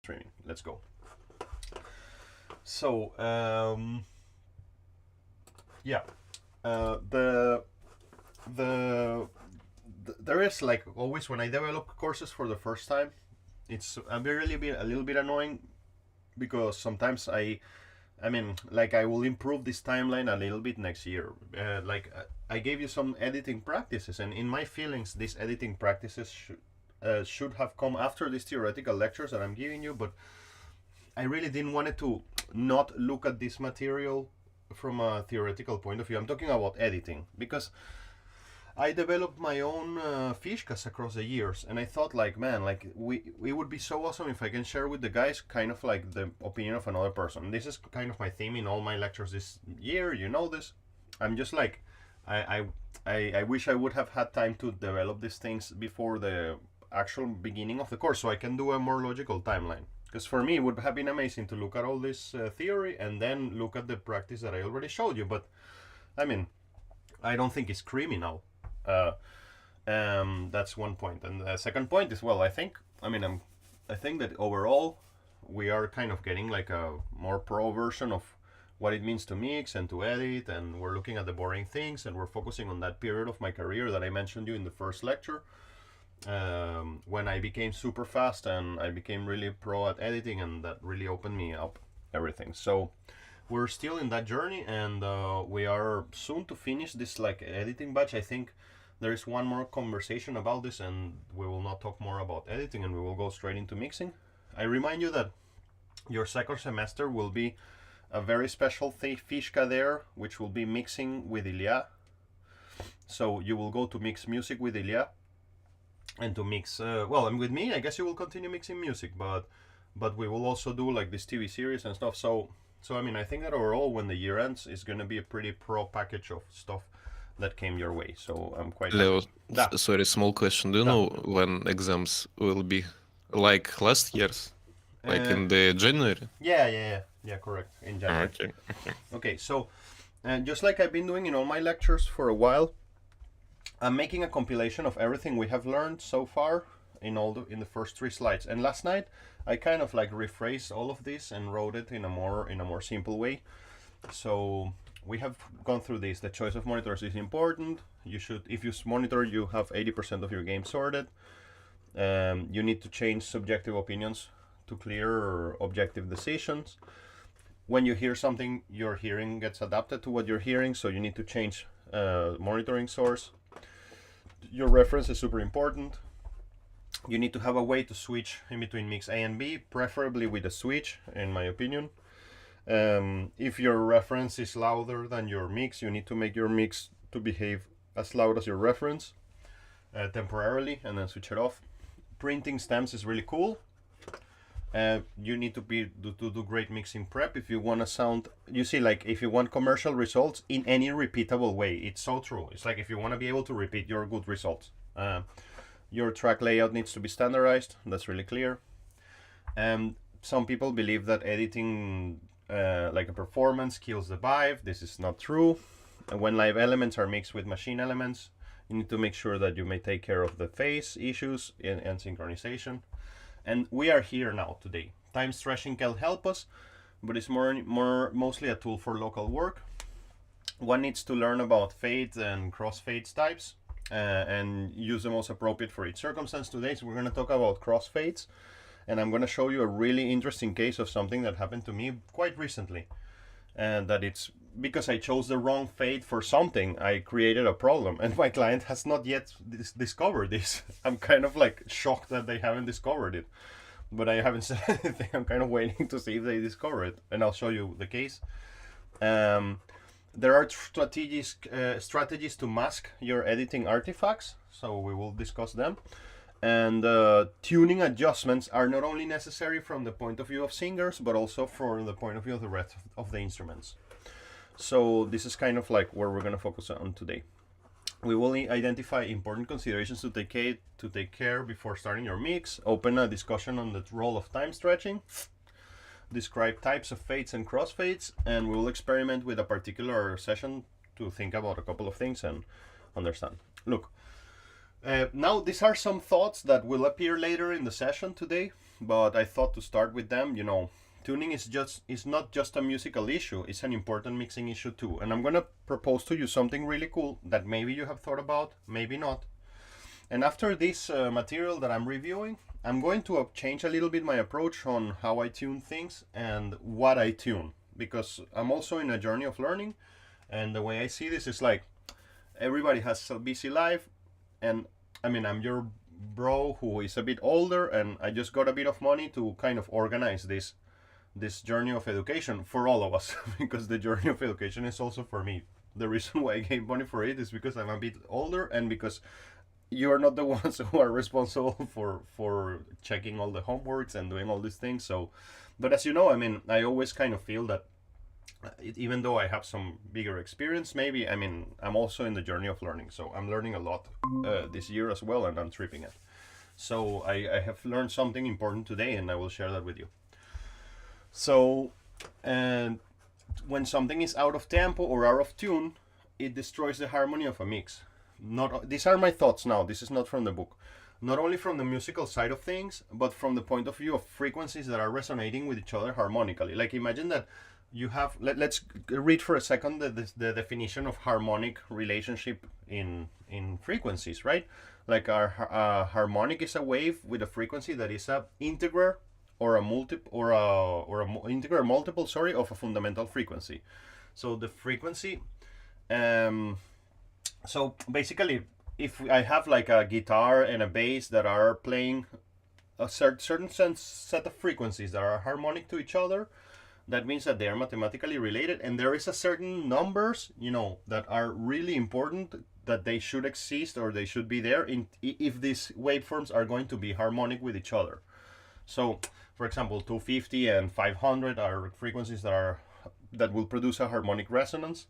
streaming. Let's go. So, yeah, there is, like always when I develop courses for the first time, it's a little bit annoying, because sometimes I mean, like, I will improve this timeline a little bit next year. I gave you some editing practices, and in my feelings, these editing practices should have come after these theoretical lectures that I'm giving you, but I really didn't want it to not look at this material from a theoretical point of view. I'm talking about editing, because I developed my own fishkas across the years, and I thought, like, man, like, it would be so awesome if I can share with the guys kind of like the opinion of another person. This is kind of my theme in all my lectures this year, you know this. I'm just like, I wish I would have had time to develop these things before the actual beginning of the course, so I can do a more logical timeline. Because for me, it would have been amazing to look at all this theory and then look at the practice that I already showed you. But, I mean, I don't think it's criminal. That's one point. And the second point is, well, I think that overall we are kind of getting like a more pro version of what it means to mix and to edit, and we're looking at the boring things, and we're focusing on that period of my career that I mentioned you in the first lecture, when I became super fast and I became really pro at editing, and that really opened me up everything. So we're still in that journey, and we are soon to finish this like editing batch. I think there is one more conversation about this, and we will not talk more about editing, and we will go straight into mixing. I remind you that your second semester will be a very special fishka there, which will be mixing with Ilya. So you will go to mix music with Ilya, and to mix, well, and with me, I guess you will continue mixing music, but we will also do like this TV series and stuff. So I mean, I think that overall, when the year ends, it's going to be a pretty pro package of stuff that came your way. So I'm quite Leo, happy. sorry, small question. Do you know when exams will be? Like last year's? Like in the January? Yeah, correct. In January. Okay. Okay, so just like I've been doing in all my lectures for a while, I'm making a compilation of everything we have learned so far in the first 3 slides. And last night I kind of like rephrased all of this and wrote it in a more simple way. So we have gone through this. The choice of monitors is important. You should, if you monitor, you have 80% of your game sorted. You need to change subjective opinions to clear objective decisions. When you hear something, your hearing gets adapted to what you're hearing, so you need to change monitoring source. Your reference is super important. You need to have a way to switch in between mix A and B, preferably with a switch, in my opinion. If your reference is louder than your mix, you need to make your mix to behave as loud as your reference temporarily, and then switch it off. Printing stems is really cool. You need to do great mixing prep if you want to sound, you see, like if you want commercial results in any repeatable way. It's so true. It's like if you want to be able to repeat your good results, your track layout needs to be standardized. That's really clear. Some people believe that editing like a performance kills the vibe. This is not true. When live elements are mixed with machine elements, you need to make sure that you may take care of the phase issues and synchronization. And we are here now today. Time stretching can help us, but it's mostly a tool for local work. One needs to learn about fades and crossfades types and use the most appropriate for each circumstance. Today, so we're going to talk about crossfades, and I'm going to show you a really interesting case of something that happened to me quite recently. And that it's because I chose the wrong fade for something, I created a problem, and my client has not yet discovered this. I'm kind of like shocked that they haven't discovered it, but I haven't said anything. I'm kind of waiting to see if they discover it, and I'll show you the case. There are strategies to mask your editing artifacts, so we will discuss them. And tuning adjustments are not only necessary from the point of view of singers, but also from the point of view of the rest of the instruments. So this is kind of like where we're going to focus on today. We will identify important considerations to take care before starting your mix, open a discussion on the role of time stretching, describe types of fades and crossfades, and we will experiment with a particular session to think about a couple of things and understand. Look, now these are some thoughts that will appear later in the session today, but I thought to start with them. You know, tuning is not just a musical issue, it's an important mixing issue too. And I'm gonna propose to you something really cool that maybe you have thought about, maybe not. And after this material that I'm reviewing, I'm going to change a little bit my approach on how I tune things and what I tune, because I'm also in a journey of learning, and the way I see this is like everybody has a busy life, and I mean, I'm your bro who is a bit older, and I just got a bit of money to kind of organize this journey of education for all of us because the journey of education is also for me. The reason why I gave money for it is because I'm a bit older, and because you are not the ones who are responsible for checking all the homeworks and doing all these things. So, but as you know, I mean, I always kind of feel that even though I have some bigger experience, maybe, I mean, I'm also in the journey of learning. So I'm learning a lot this year as well, and I'm tripping it. So I have learned something important today, and I will share that with you. So, and when something is out of tempo or out of tune, it destroys the harmony of a mix. These are my thoughts now. This is not from the book. Not only from the musical side of things, but from the point of view of frequencies that are resonating with each other harmonically. Like, imagine that you have, let's read for a second the definition of harmonic relationship in frequencies, right? Like, our harmonic is a wave with a frequency that is a integer or a integer multiple, of a fundamental frequency. So the frequency, so basically, if I have like a guitar and a bass that are playing a certain set of frequencies that are harmonic to each other, that means that they are mathematically related, and there is a certain numbers, you know, that are really important, that they should exist or they should be there if these waveforms are going to be harmonic with each other. So, for example, 250 and 500 are frequencies that will produce a harmonic resonance.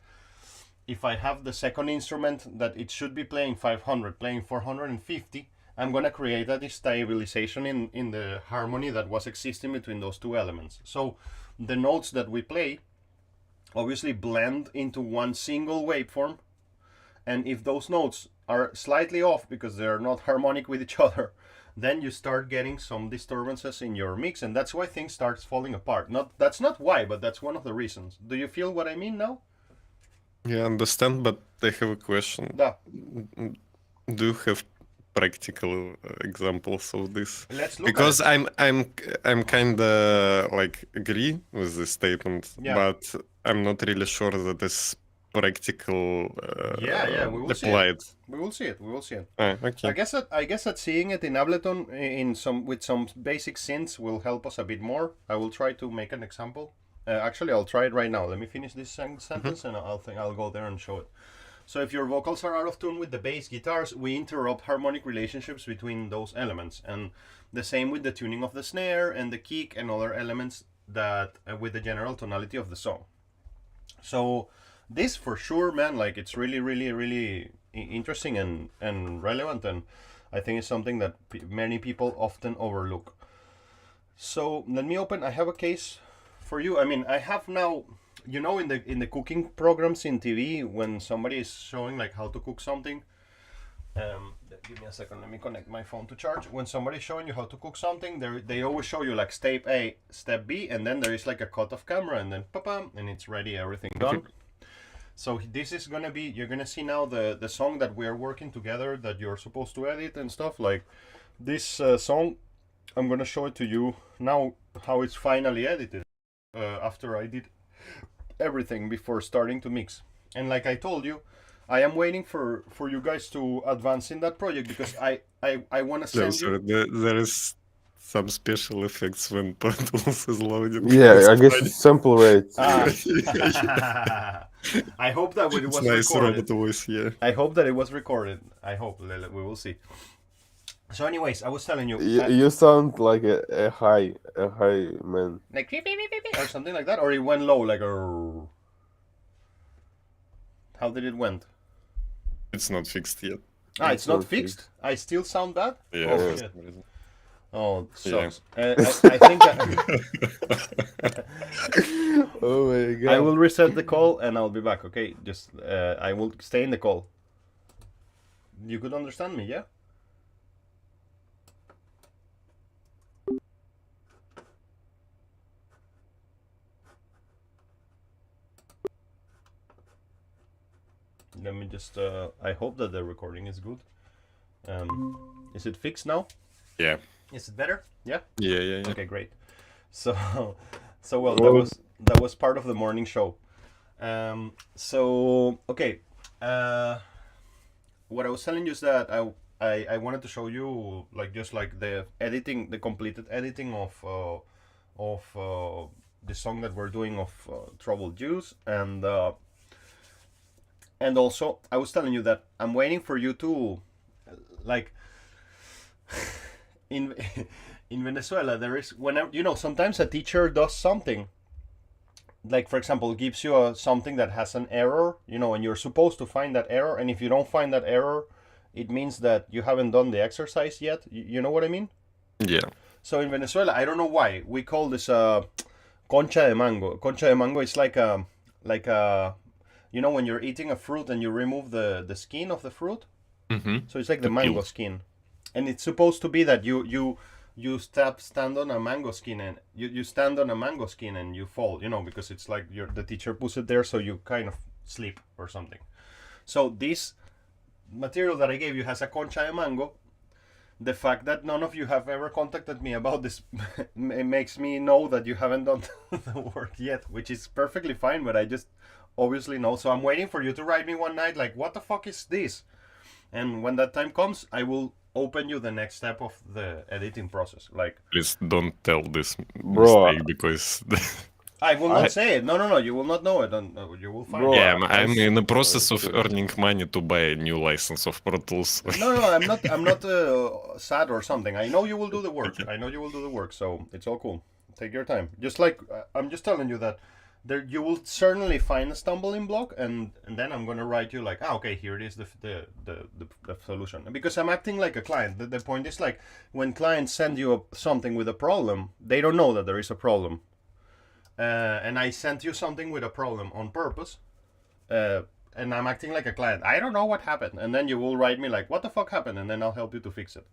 If I have the second instrument that it should be playing 500, playing 450, I'm going to create a destabilization in the harmony that was existing between those two elements. So the notes that we play obviously blend into one single waveform, and if those notes are slightly off because they're not harmonic with each other, then you start getting some disturbances in your mix, and that's why things start falling apart. That's not why, but that's one of the reasons. Do you feel what I mean now? Yeah, I understand, but I have a question. Yeah. Do you have practical examples of this? Let's look because at it. I'm kind of like agree with this statement, Yeah. but I'm not really sure that it's practical we will applied. We will see it. We will see it. Okay. I guess that seeing it in Ableton with some basic synths will help us a bit more. I will try to make an example. Actually, I'll try it right now. Let me finish this sentence, and I'll go there and show it. So if your vocals are out of tune with the bass guitars, we interrupt harmonic relationships between those elements, and the same with the tuning of the snare and the kick and other elements that with the general tonality of the song. So this for sure, man, like, it's really, really, really interesting and relevant, and I think it's something that many people often overlook. So let me open. I have a case for you. I mean, I have now, you know, in the cooking programs in TV, when somebody is showing like how to cook something, give me a second, let me connect my phone to charge. When somebody's showing you how to cook something, they always show you like step A, step B, and then there is like a cut of camera, and then pa-pam, and it's ready, everything done. So this is gonna be, you're gonna see now the song that we are working together, that you're supposed to edit and stuff. Like this song, I'm gonna show it to you now how it's finally edited after I did everything before starting to mix. And like I told you, I am waiting for you guys to advance in that project, because I want to send you. There is some special effects when Pro Tools is loading. Yeah, I guess it's sample rate. I hope that it was nice recorded. robot voice, yeah. I hope that it was recorded. I hope. We will see. So anyways, I was telling you. You sound like a high man. Like beep, beep, beep, beep, beep, or something like that, or it went low, like a. How did it went? It's not fixed yet. It's not fixed? I still sound bad? Yeah. Oh, shit. Oh, sucks. Yeah. I think that Oh my god. I will reset the call and I'll be back, okay? Just, I will stay in the call. You could understand me, yeah? Let me just. I hope that the recording is good. Is it fixed now? Yeah. Is it better? Yeah. Yeah. Okay, great. So well, that was part of the morning show. Okay. What I was telling you is that I wanted to show you just the editing, the completed editing of the song that we're doing of Troubled Juice, and also I was telling you that I'm waiting for you to in Venezuela there is, whenever sometimes a teacher does something, like for example gives you something that has an error, and you're supposed to find that error, and if you don't find that error, it means that you haven't done the exercise yet. You know what I mean? Yeah. So in Venezuela, I don't know why we call this concha de mango. Concha de mango is like a when you're eating a fruit and you remove the skin of the fruit. Mm-hmm. So it's like the mango skin, and it's supposed to be that you stand on a mango skin, and you stand on a mango skin and you fall, because it's like the teacher puts it there so you kind of sleep or something. So this material that I gave you has a concha de mango. The fact that none of you have ever contacted me about this makes me know that you haven't done the work yet, which is perfectly fine, but I just obviously know. So I'm waiting for you to write me one night like, what the fuck is this? And when that time comes, I will open you the next step of the editing process. Please don't tell this Bro, mistake, because I will not say it. No, you will not know it. You will find it. yeah, I'm in the process of earning money to buy a new license of Pro Tools. No, I'm not sad or something. I know you will do the work. I know you will do the work, so it's all cool. Take your time. Just I'm just telling you that you will certainly find a stumbling block, and then I'm gonna write you okay, here it is, the solution. Because I'm acting like a client. The point is when clients send you something with a problem, they don't know that there is a problem. And I sent you something with a problem on purpose, and I'm acting like a client. I don't know what happened, and then you will write me what the fuck happened, and then I'll help you to fix it.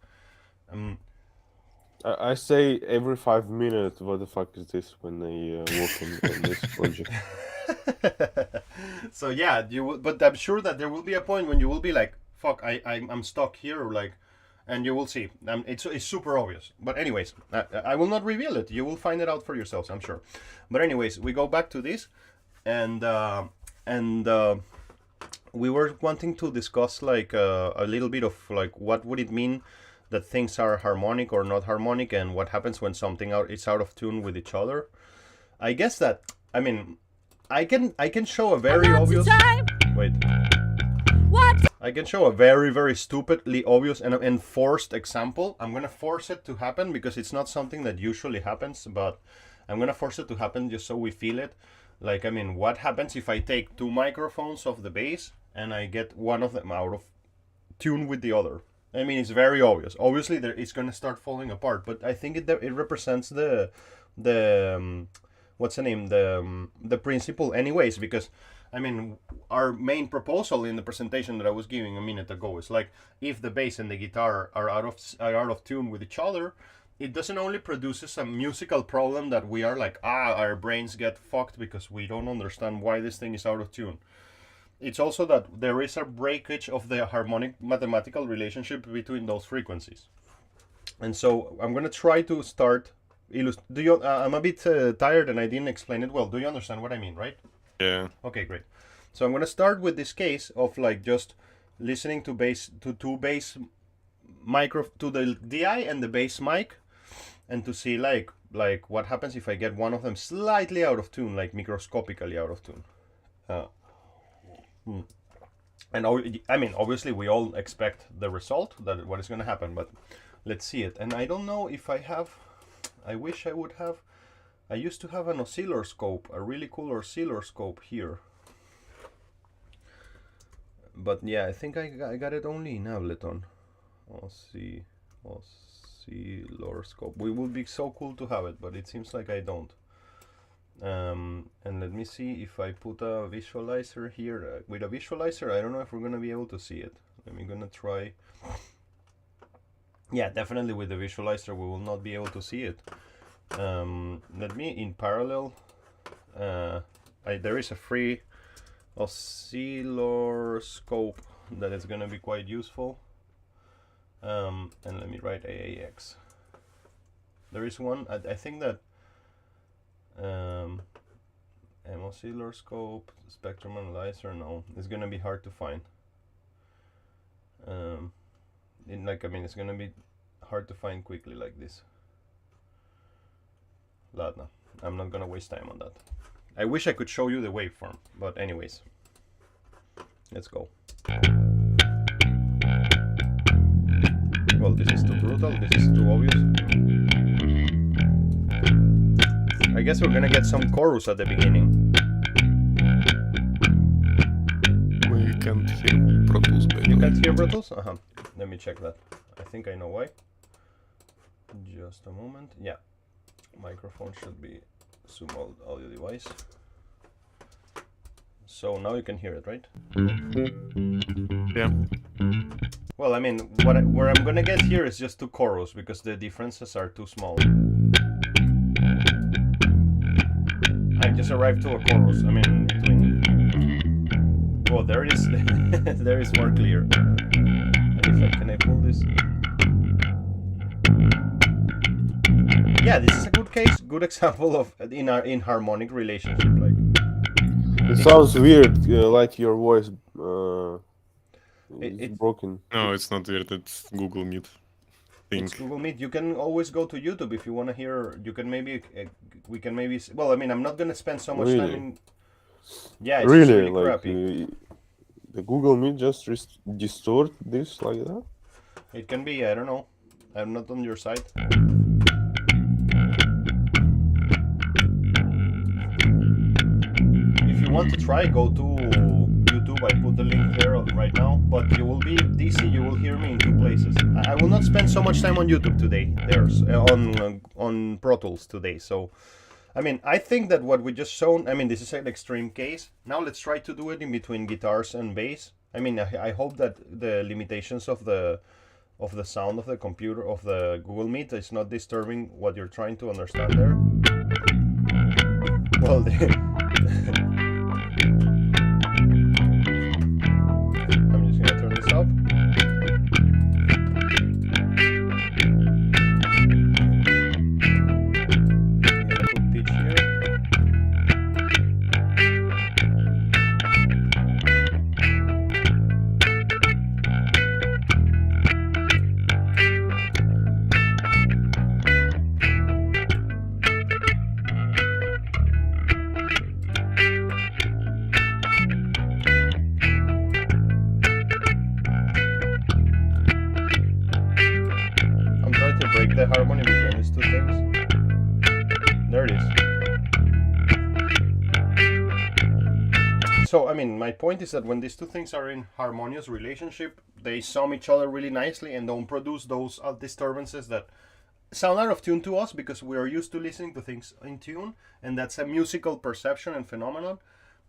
I say every 5 minutes, what the fuck is this, when I work on this project. So yeah, you will, but I'm sure that there will be a point when you will be like, fuck, I'm stuck here, and you will see. It's super obvious. But anyways, I will not reveal it. You will find it out for yourselves, I'm sure. But anyways, we go back to this, and we were wanting to discuss a little bit of what would it mean that things are harmonic or not harmonic, and what happens when something is out of tune with each other. I guess that, I mean, I can show a very obvious... Wait. What? I can show a very, very stupidly obvious and enforced example. I'm gonna force it to happen because it's not something that usually happens, but I'm gonna force it to happen just so we feel it. What happens if I take two microphones of the bass and I get one of them out of tune with the other? I mean, it's very obvious. Obviously, it's gonna start falling apart, but I think it represents the what's the name, the principle anyways, because I mean, our main proposal in the presentation that I was giving a minute ago is if the bass and the guitar are out of tune with each other, it doesn't only produces a musical problem that we are our brains get fucked because we don't understand why this thing is out of tune. It's also that there is a breakage of the harmonic mathematical relationship between those frequencies. And so I'm gonna try to start. I'm a bit tired and I didn't explain it well. Do you understand what I mean, right? Yeah. Okay, great. So I'm gonna start with this case of just listening to two bass to the DI and the bass mic, and to see what happens if I get one of them slightly out of tune, microscopically out of tune. And I mean, obviously we all expect the result, that what is going to happen, but let's see it. And I don't know if I wish I would have. I used to have an oscilloscope, a really cool oscilloscope here. But yeah, I think I got it only in Ableton. Oscilloscope. We would be so cool to have it, but it seems like I don't. And let me see if I put a visualizer here. With a visualizer, I don't know if we're gonna be able to see it. I'm gonna try. Yeah, definitely with the visualizer we will not be able to see it. Let me in parallel. There is a free oscilloscope that is going to be quite useful. And let me write AAX. There is one, I think that oscilloscope, spectrum analyzer, no, it's going to be hard to find. It's going to be hard to find quickly like this. Ladna, I'm not going to waste time on that. I wish I could show you the waveform, but anyways, let's go. Well, this is too brutal, this is too obvious. I guess we're gonna get some chorus at the beginning. We can't hear Pro Tools, by the You way. can't hear Pro Tools? Let me check that. I think I know why. Just a moment. Yeah. Microphone should be Zoom audio device. So now you can hear it, right? Yeah. Well, I mean, where I'm gonna get here is just two chorus because the differences are too small. I just arrived to a chorus. I mean, between. Oh, there it is. There is more clear. And if can I pull this? Yeah, this is a good case, good example of in harmonic relationship. Like It sounds weird, like your voice is broken. No, it's not weird. It's Google Meet. it's Google Meet. You can always go to YouTube if you want to hear. You can maybe we can maybe. Well, I mean, I'm not gonna spend so much time Really? in. Yeah, it's Really, really like crappy. the Google Meet just distort this like that? It can be. I don't know. I'm not on your side. If you want to try, go to YouTube. I put the link there right now. But you will be DC. You will hear me in two places. I will not spend so much time on YouTube today. There's on Pro Tools today. So, I mean, I think that what we just shown. I mean, this is an extreme case. Now let's try to do it in between guitars and bass. I mean, I hope that the limitations of the sound of the computer of the Google Meet is not disturbing what you're trying to understand there. Well, I'm just gonna turn this up. I'm gonna put pitch here. Break the harmony between these two things. There it is. So, I mean, my point is that when these two things are in harmonious relationship, they sum each other really nicely and don't produce those disturbances that sound out of tune to us because we are used to listening to things in tune, and that's a musical perception and phenomenon,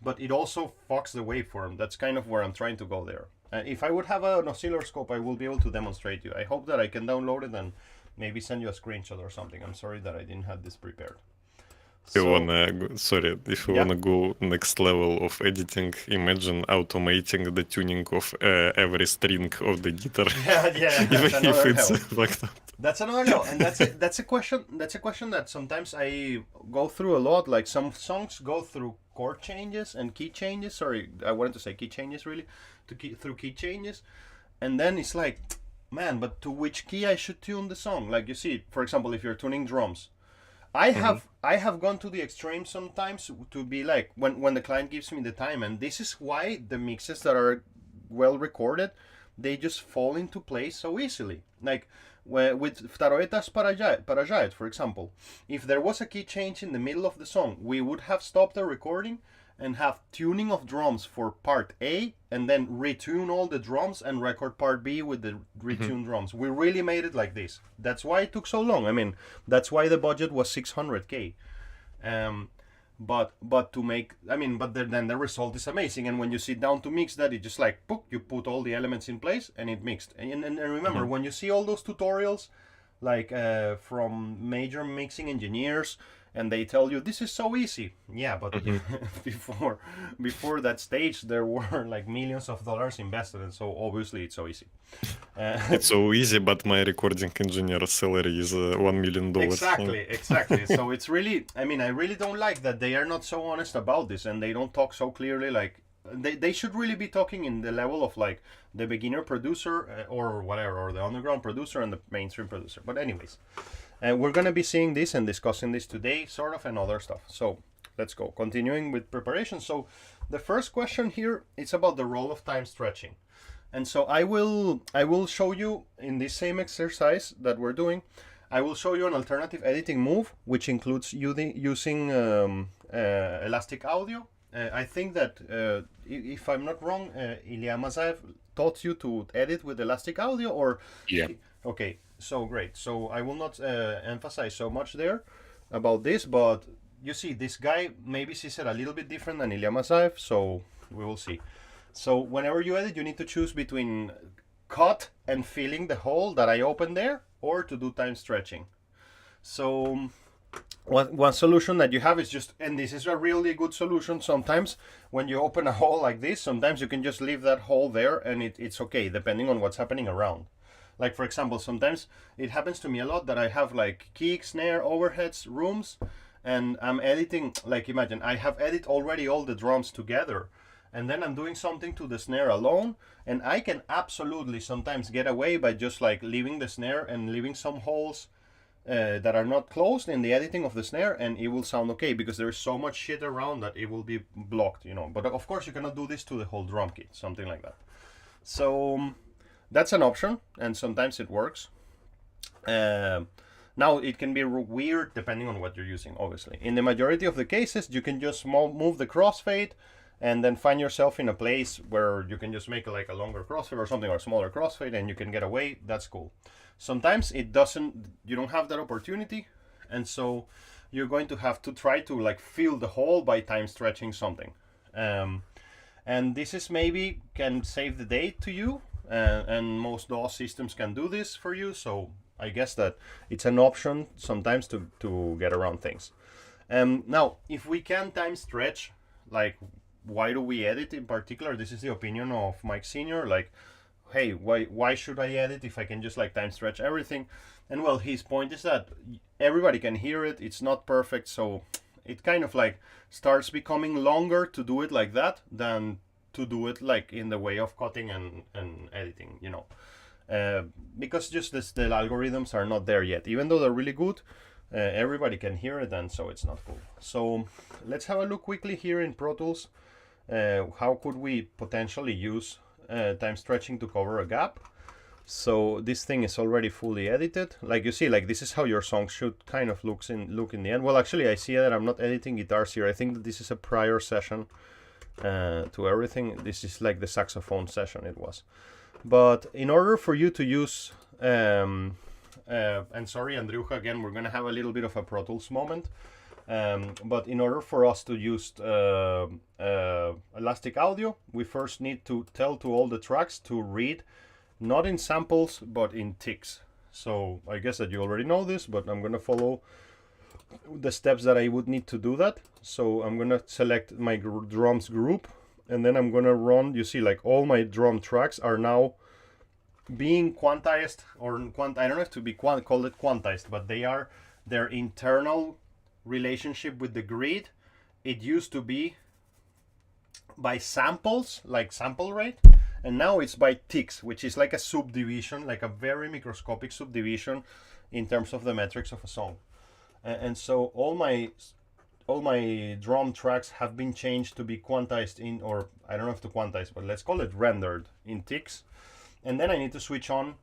but it also fucks the waveform. That's kind of where I'm trying to go there. And if I would have an oscilloscope, I will be able to demonstrate you. I hope that I can download it and maybe send you a screenshot or something. I'm sorry that I didn't have this prepared. If you wanna go next level of editing, imagine automating the tuning of every string of the guitar. Yeah, Even that's if another it's level. like that. That's another level, and that's a question that sometimes I go through a lot. Like some songs go through chord changes and key changes. Sorry, I wanted to say key changes really, through key changes, and then it's like, man, but to which key I should tune the song? Like you see, for example, if you're tuning drums, I have gone to the extreme sometimes to be like when the client gives me the time, and this is why the mixes that are well recorded, they just fall into place so easily. Like with Второй поражает, for example, if there was a key change in the middle of the song, we would have stopped the recording and have tuning of drums for part A and then retune all the drums and record part B with the retuned drums. We really made it like this. That's why it took so long. I mean, that's why the budget was 600K. But to make, I mean, but then the result is amazing. And when you sit down to mix that, it just like, boop, you put all the elements in place and it mixed. And remember, when you see all those tutorials, like from major mixing engineers, and they tell you this is so easy. Yeah, but before that stage there were like millions of dollars invested, and so obviously it's so easy. It's so easy, but my recording engineer salary is $1 million. Exactly. So it's really, I mean, I really don't like that they are not so honest about this, and they don't talk so clearly. Like they should really be talking in the level of like the beginner producer or whatever, or the underground producer and the mainstream producer. But anyways, we're gonna be seeing this and discussing this today, sort of, and other stuff. So let's go. Continuing with preparation. So the first question here is about the role of time stretching. And so I will show you in this same exercise that we're doing, I will show you an alternative editing move, which includes using elastic audio. I think that, if I'm not wrong, Ilya Mazaev taught you to edit with elastic audio, or... Yeah. Okay, so great. So I will not emphasize so much there about this, but you see, this guy maybe sees it a little bit different than Ilya Mazaev, so we will see. So whenever you edit, you need to choose between cut and filling the hole that I opened there, or to do time stretching. So one solution that you have is just, and this is a really good solution, sometimes when you open a hole like this, sometimes you can just leave that hole there and it's okay, depending on what's happening around. Like, for example, sometimes it happens to me a lot that I have like kick, snare, overheads, rooms, and I'm editing, like imagine I have edited already all the drums together, and then I'm doing something to the snare alone, and I can absolutely sometimes get away by just like leaving the snare and leaving some holes that are not closed in the editing of the snare, and it will sound okay because there is so much shit around that it will be blocked, you know. But of course you cannot do this to the whole drum kit, something like that. So that's an option, and sometimes it works. Now it can be weird depending on what you're using, obviously. In the majority of the cases, you can just move the crossfade and then find yourself in a place where you can just make like a longer crossfade or something, or smaller crossfade, and you can get away. That's cool. Sometimes it doesn't, you don't have that opportunity, and so you're going to have to try to like fill the hole by time stretching something. And this is maybe can save the day to you, and most DAW systems can do this for you, so I guess that it's an option sometimes to get around things. Now, if we can time stretch, like why do we edit in particular? This is the opinion of Mike Senior, like, hey, why should I edit if I can just like time stretch everything? And well, his point is that everybody can hear it, it's not perfect, so it kind of like starts becoming longer to do it like that than to do it like in the way of cutting and editing, you know. Because just the algorithms are not there yet, even though they're really good. Everybody can hear it, and so it's not cool. So let's have a look quickly here in Pro Tools. How could we potentially use time stretching to cover a gap? So this thing is already fully edited. Like you see, like this is how your song should kind of look in the end. Well, actually, I see that I'm not editing guitars here. I think that this is a prior session to everything. This is like the saxophone session it was. But in order for you to use, and sorry, Andriuha, again, we're gonna have a little bit of a Pro Tools moment. But in order for us to use elastic audio, we first need to tell to all the tracks to read, not in samples, but in ticks. So I guess that you already know this, but I'm gonna follow the steps that I would need to do that. So I'm gonna select my drums group, and then I'm gonna run, you see, like all my drum tracks are now being quantized, or I don't know if to be call it quantized, but they are their internal relationship with the grid. It used to be by samples, like sample rate, and now it's by ticks, which is like a subdivision, like a very microscopic subdivision in terms of the metrics of a song. And so all my drum tracks have been changed to be quantized in, or I don't know if to quantize, but let's call it rendered in ticks. And then I need to switch on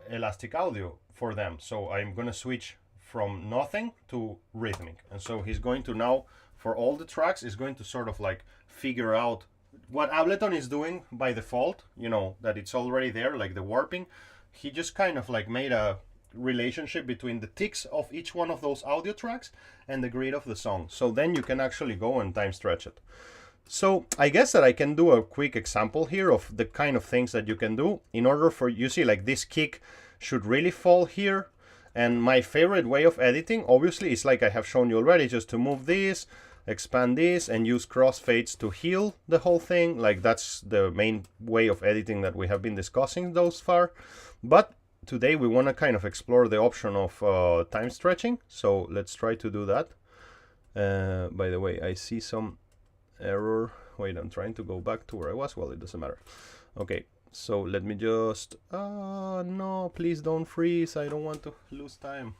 elastic audio for them. So I'm gonna switch from nothing to rhythmic. And so he's going to now, for all the tracks, is going to sort of like figure out what Ableton is doing by default, you know, that it's already there, like the warping. He just kind of like made a relationship between the ticks of each one of those audio tracks and the grid of the song. So then you can actually go and time stretch it. So I guess that I can do a quick example here of the kind of things that you can do in order for, you see, like this kick should really fall here, And my favorite way of editing, obviously, is like I have shown you already, just to move this, expand this, and use crossfades to heal the whole thing. Like that's the main way of editing that we have been discussing thus far. But today we want to kind of explore the option of time stretching. So let's try to do that. By the way, I see some error. Wait, I'm trying to go back to where I was. Well, it doesn't matter. Okay. So let me just, no, please don't freeze. I don't want to lose time.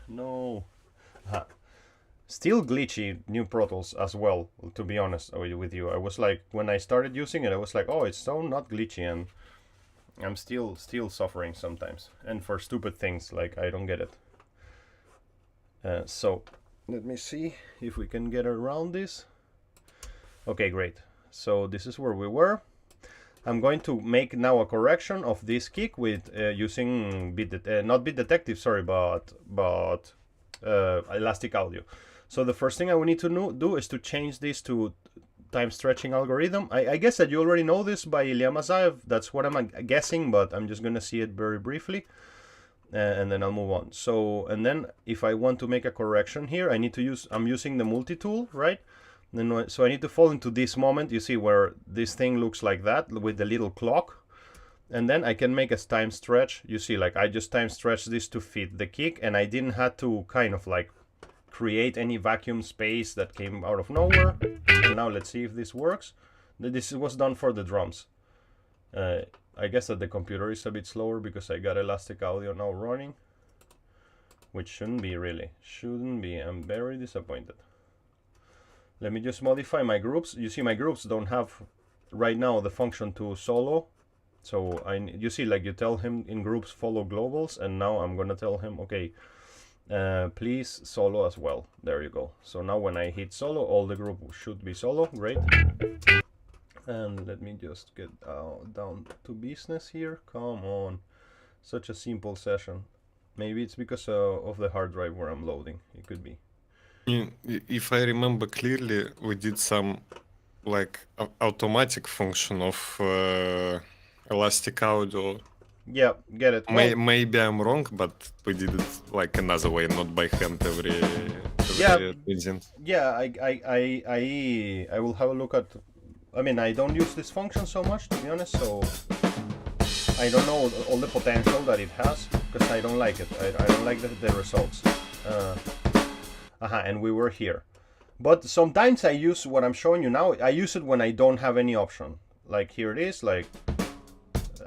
No. Still glitchy new Pro Tools as well, to be honest with you. I was like, when I started using it, I was like, oh, it's so not glitchy, and I'm still suffering sometimes. And for stupid things, like I don't get it. So let me see if we can get around this. Okay, great. So this is where we were. I'm going to make now a correction of this kick with using not Beat Detective, sorry, but Elastic Audio. So the first thing I will need to do is to change this to time stretching algorithm. I guess that you already know this by Ilya Mazaev. That's what I'm guessing, but I'm just gonna see it very briefly, and then I'll move on. So, and then if I want to make a correction here, I need to use, I'm using the multi-tool, right? Then, so I need to fall into this moment, you see, where this thing looks like that with the little clock. And then I can make a time stretch. You see, like I just time stretch this to fit the kick, and I didn't have to kind of like create any vacuum space that came out of nowhere. And now let's see if this works. This was done for the drums. I guess that the computer is a bit slower because I got Elastic Audio now running, which shouldn't be really. Shouldn't be. I'm very disappointed. Let me just modify my groups. You see, my groups don't have right now the function to solo. So you see, like you tell him in groups follow globals, and now I'm gonna tell him, okay, please solo as well. There you go. So now when I hit solo, all the group should be solo. Great. And let me just get down to business here. Come on, such a simple session. Maybe it's because of the hard drive where I'm loading. It could be. If I remember clearly, we did some like automatic function of Elastic Audio. Yeah, get it. Maybe I'm wrong, but we did it like another way, not by hand every instance. Yeah, I will have a look at. I mean, I don't use this function so much, to be honest, so I don't know all the potential that it has, because I don't like it. I don't like the results. And we were here. But sometimes I use what I'm showing you now. I use it when I don't have any option. Like here it is, like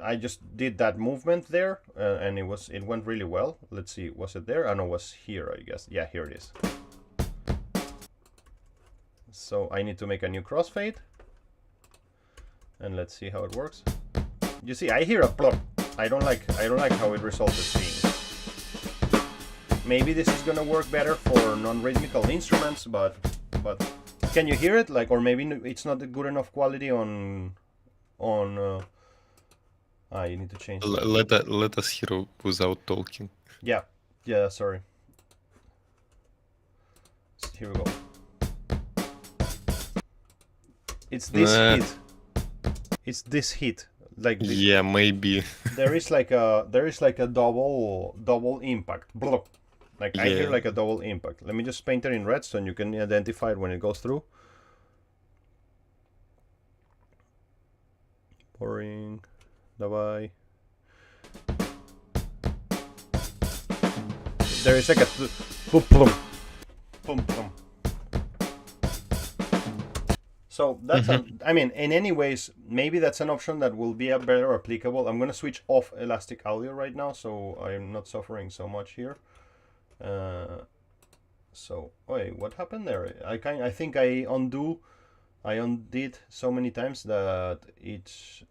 I just did that movement there, and it went really well. Let's see, was it there? I know it was here, I guess. Yeah, here it is. So I need to make a new crossfade, and let's see how it works. You see, I hear a plop. I don't like how it resulted being. Maybe this is gonna work better for non-rhythmical instruments, but can you hear it? Like, or maybe it's not good enough quality on. You need to change. Let us hear without talking. Yeah. Sorry. Here we go. It's this hit. It's this hit. Like this. Yeah, maybe. there is like a double impact. Blah. Like I hear like a double impact. Let me just paint it in red so you can identify it when it goes through. Boring. Bye. There is like a boom plum. Boom plum. So that's I mean, in any ways, maybe that's an option that will be a better applicable. I'm gonna switch off Elastic Audio right now, so I'm not suffering so much here. So wait, what happened there? I think I undid so many times that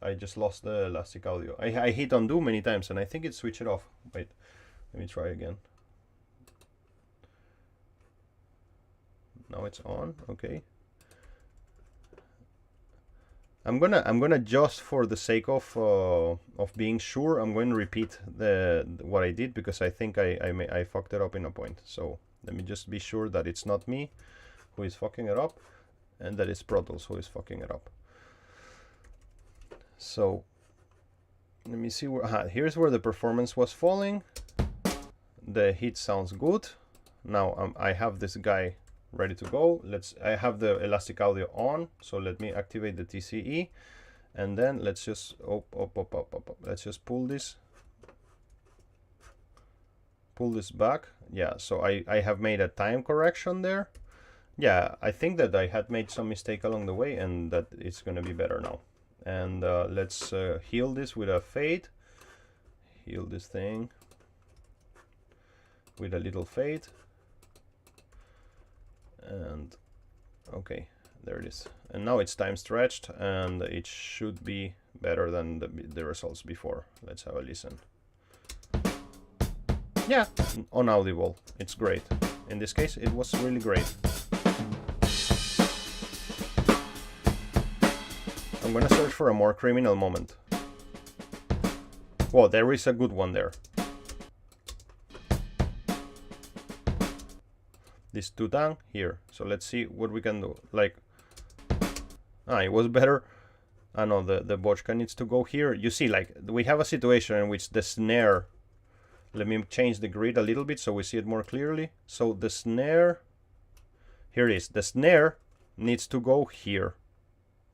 I just lost the Elastic Audio. I hit undo many times, and I think it switched it off. Wait, let me try again. Now it's on. Okay. I'm gonna just for the sake of being sure, I'm going to repeat what I did, because I think I fucked it up in a point. So let me just be sure that it's not me who is fucking it up, and that it's Pro Tools who is fucking it up. So let me see where. Here's where the performance was falling. the hit sounds good. Now I have this guy ready to go. I have the elastic audio on, so let me activate the TCE, and then let's just let's just pull this back. Yeah, so I have made a time correction there. Yeah, I think that I had made some mistake along the way, and that it's gonna be better now. And let's heal this with a fade. Heal this thing with a little fade. And okay, there it is. And now it's time stretched, and it should be better than the results before. Let's have a listen. Yeah, unaudible. It's great. In this case, it was really great. I'm gonna search for a more criminal moment. Well, there is a good one there. This tutang here. So let's see what we can do. Like, it was better. I know the bochka needs to go here. You see, like, we have a situation in which the snare. Let me change the grid a little bit so we see it more clearly. So the snare, here it is. The snare needs to go here,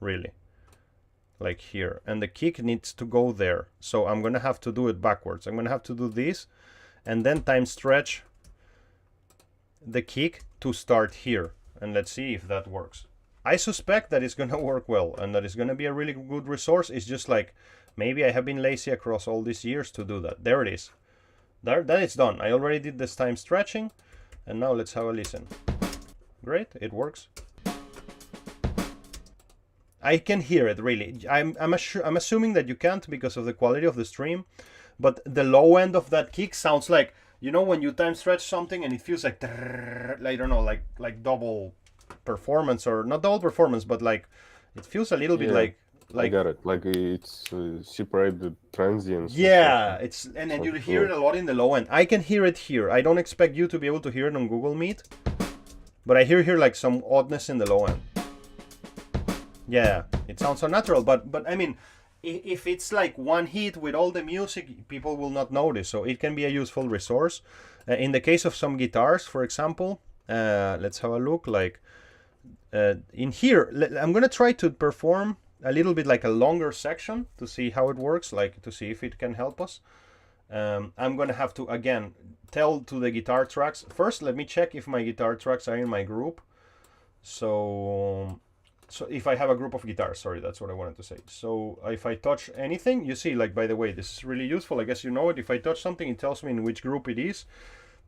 really, like here, and the kick needs to go there. So I'm gonna have to do it backwards. I'm gonna have to do this, and then time stretch the kick to start here, and let's see if that works. I suspect that it's gonna work well, and that it's gonna be a really good resource. It's just like, maybe I have been lazy across all these years to do that. There it is. That it's done. I already did this time stretching, and now let's have a listen. Great, it works. I can hear it, really. I'm assuming that you can't because of the quality of the stream, but the low end of that kick sounds like, you know, when you time stretch something and it feels like, I don't know, like double performance, or not double performance, but like it feels a little bit like I got it. Like it's separated transients. Yeah, and then you hear it a lot in the low end. I can hear it here. I don't expect you to be able to hear it on Google Meet, but I hear here like some oddness in the low end. Yeah, it sounds so natural, but I mean, if it's like one hit with all the music, people will not notice. So it can be a useful resource. In the case of some guitars, for example, let's have a look. Like in here, I'm gonna try to perform a little bit like a longer section to see how it works, like to see if it can help us. I'm gonna have to again tell to the guitar tracks. First, let me check if my guitar tracks are in my group. So if I have a group of guitars, sorry, that's what I wanted to say. So if I touch anything, you see, like, by the way, this is really useful. I guess you know it. If I touch something, it tells me in which group it is.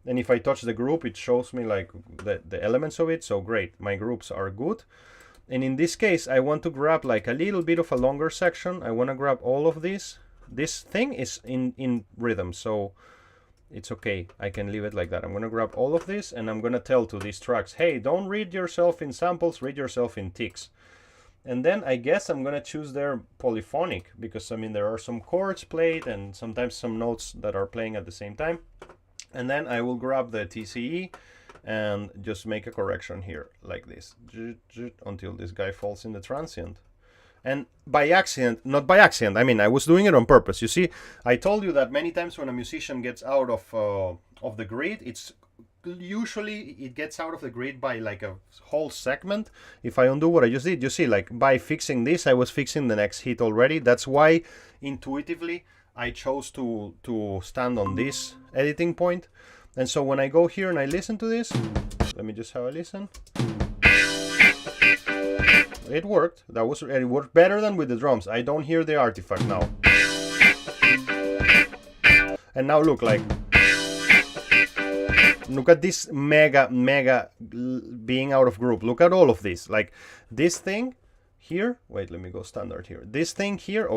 And if I touch the group, it shows me like the elements of it. So great, my groups are good. And in this case, I want to grab like a little bit of a longer section. I want to grab all of this. This thing is in rhythm, so it's okay. I can leave it like that. I'm going to grab all of this, and I'm going to tell to these tracks, hey, don't read yourself in samples, read yourself in ticks. And then I guess I'm going to choose their polyphonic, because, I mean, there are some chords played and sometimes some notes that are playing at the same time. And then I will grab the TCE and just make a correction here like this until this guy falls in the transient. And by accident, not by accident, I mean, I was doing it on purpose. You see, I told you that many times when a musician gets out of the grid, it's usually it gets out of the grid by like a whole segment. If I undo what I just did, you see, like by fixing this, I was fixing the next hit already. That's why intuitively I chose to stand on this editing point. And so when I go here and I listen to this, let me just have a listen. It worked. It worked better than with the drums. I don't hear the artifact now. And now look at this mega being out of group. Look at all of this. Like this thing here. Wait, let me go standard here. This thing here.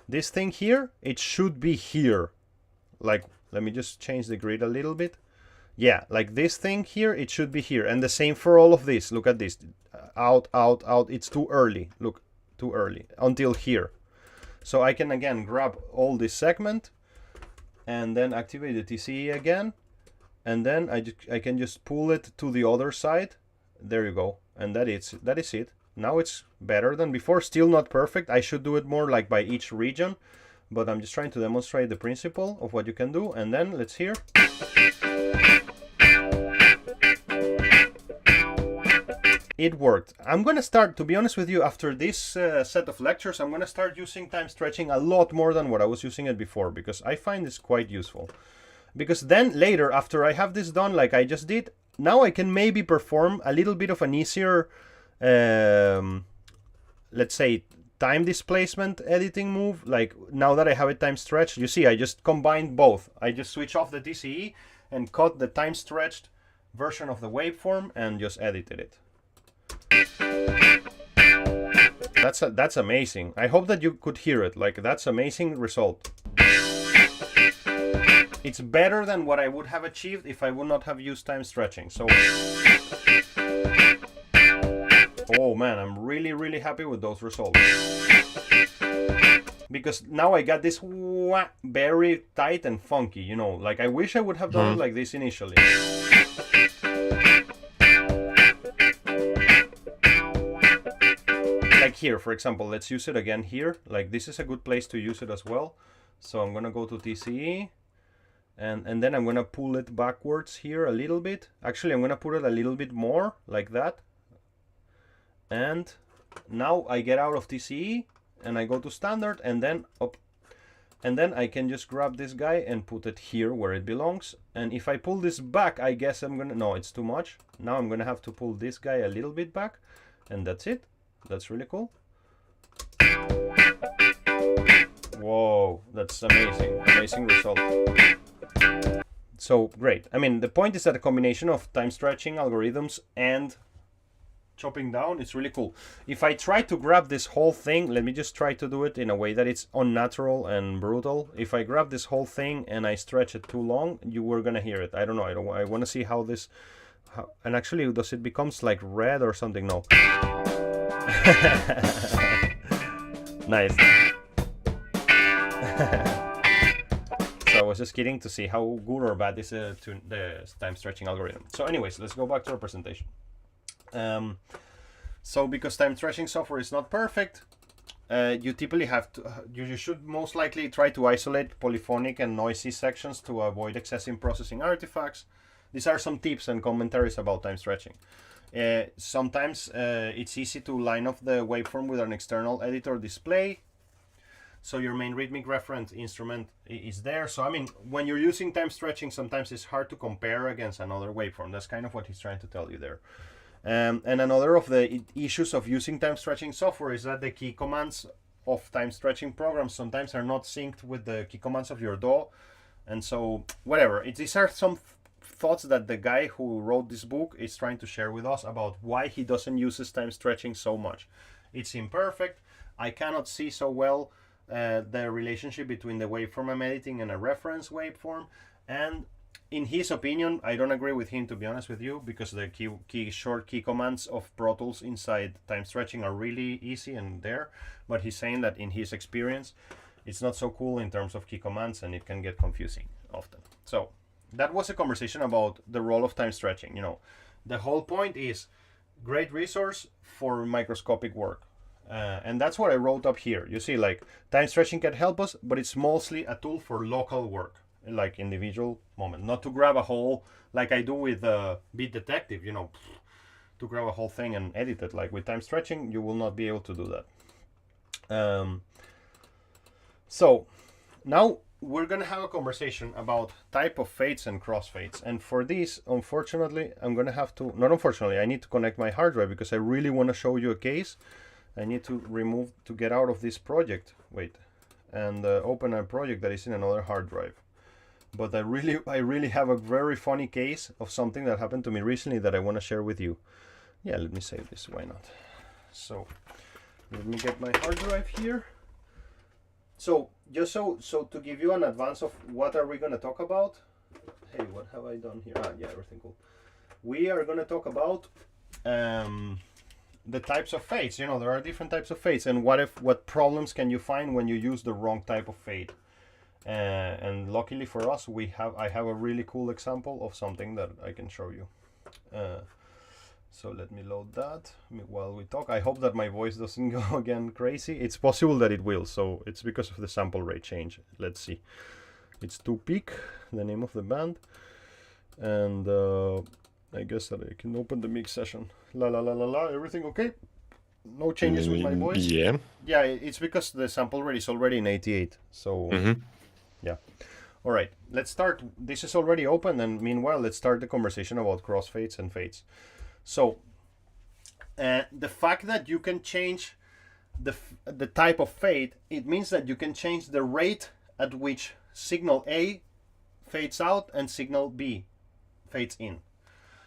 This thing here. It should be here. Like, let me just change the grid a little bit. Yeah, like this thing here, it should be here. And the same for all of this. Look at this. Out. It's too early. Look, too early. Until here. So I can again grab all this segment and then activate the TCE again. And then I can just pull it to the other side. There you go. And that is it. Now it's better than before. Still not perfect. I should do it more like by each region. but I'm just trying to demonstrate the principle of what you can do. And then let's hear. It worked. I'm gonna start, to be honest with you, after this set of lectures, I'm gonna start using time stretching a lot more than what I was using it before, because I find this quite useful. Because then later, after I have this done like I just did, now I can maybe perform a little bit of an easier, let's say, time displacement editing move. Like now that I have it time stretched, you see I just combined both. I just switch off the TCE and cut the time stretched version of the waveform and just edited it. That's amazing. I hope that you could hear it. Like, that's amazing result. It's better than what I would have achieved if I would not have used time stretching. So, oh man, I'm really happy with those results. Because now I got this very tight and funky, you know. Like, I wish I would have done it like this initially. Like here, for example, let's use it again here. Like, this is a good place to use it as well. So I'm gonna go to TCE, and then I'm gonna pull it backwards here a little bit. Actually, I'm gonna put it a little bit more, like that. And now I get out of TCE, and I go to standard, and then up. And then I can just grab this guy and put it here where it belongs. And if I pull this back, I guess I'm gonna, no, it's too much. Now I'm gonna have to pull this guy a little bit back, and that's it. That's really cool. Whoa, that's amazing. Amazing result. So great. I mean, the point is that a combination of time stretching algorithms and chopping down, it's really cool. If I try to grab this whole thing, let me just try to do it in a way that it's unnatural and brutal. If I grab this whole thing and I stretch it too long, you were gonna hear it. I don't know. I want to see how this. And actually, does it becomes like red or something? No. Nice. So I was just kidding to see how good or bad this the time stretching algorithm. So anyways, let's go back to our presentation. So because time stretching software is not perfect, you typically have to, you should most likely try to isolate polyphonic and noisy sections to avoid excessive processing artifacts. These are some tips and commentaries about time stretching. Sometimes it's easy to line up the waveform with an external editor display, so your main rhythmic reference instrument is there. So I mean, when you're using time stretching, sometimes it's hard to compare against another waveform. That's kind of what he's trying to tell you there. And another of the issues of using time stretching software is that the key commands of time stretching programs sometimes are not synced with the key commands of your DAW, and so whatever. These are some thoughts that the guy who wrote this book is trying to share with us about why he doesn't use time stretching so much. It's imperfect. I cannot see so well the relationship between the waveform I'm editing and a reference waveform. And in his opinion, I don't agree with him, to be honest with you, because the short key commands of Pro Tools inside time stretching are really easy and there. But he's saying that in his experience, it's not so cool in terms of key commands, and it can get confusing often. So that was a conversation about the role of time stretching. You know, the whole point is great resource for microscopic work. And that's what I wrote up here. You see, like, time stretching can help us, but it's mostly a tool for local work, like individual moment, not to grab a whole, like I do with Beat Detective, you know, to grab a whole thing and edit it. Like with time stretching, you will not be able to do that. So now we're gonna have a conversation about type of fades and crossfades. And for this, unfortunately, I'm gonna have to, not unfortunately, I need to connect my hard drive because I really want to show you a case. I need to get out of this project, wait, and open a project that is in another hard drive. But I really have a very funny case of something that happened to me recently that I want to share with you. Yeah, let me save this, why not? So let me get my hard drive here. So just so to give you an advance of what are we going to talk about. Hey, what have I done here? Ah, yeah, everything cool. We are going to talk about the types of fades. You know, there are different types of fades, and what problems can you find when you use the wrong type of fade. And luckily for us, I have a really cool example of something that I can show you. So let me load that while we talk. I hope that my voice doesn't go again crazy. It's possible that it will, so it's because of the sample rate change. Let's see. It's 2Peak, the name of the band. And I guess that I can open the mix session. La la la la la, everything okay? No changes with my voice? Yeah. Yeah, it's because the sample rate is already in 88. So, yeah. All right, let's start. This is already open, and meanwhile, let's start the conversation about crossfades and fades. So, the fact that you can change the type of fade, it means that you can change the rate at which signal A fades out and signal B fades in.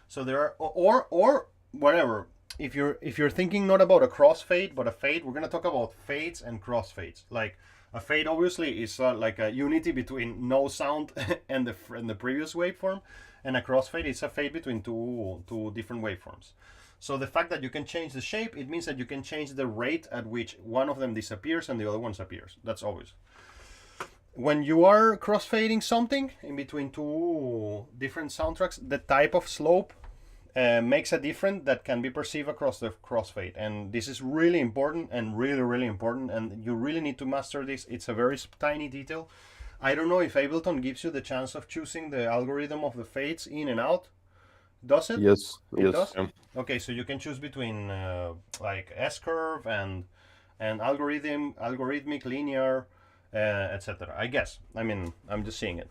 So there are, or whatever. If you're thinking not about a crossfade but a fade, we're gonna talk about fades and crossfades. Like a fade obviously is like a unity between no sound and the previous waveform, and a crossfade is a fade between two different waveforms. So the fact that you can change the shape, it means that you can change the rate at which one of them disappears and the other one appears. That's obvious. When you are crossfading something in between two different soundtracks, the type of slope makes a difference that can be perceived across the crossfade, and this is really important and really important, and you really need to master this. It's a very tiny detail. I don't know if Ableton gives you the chance of choosing the algorithm of the fades in and out. Does it? Yes. It does? Yeah. Okay, so you can choose between like S-curve and algorithmic, linear, etc. I guess. I mean, I'm just seeing it.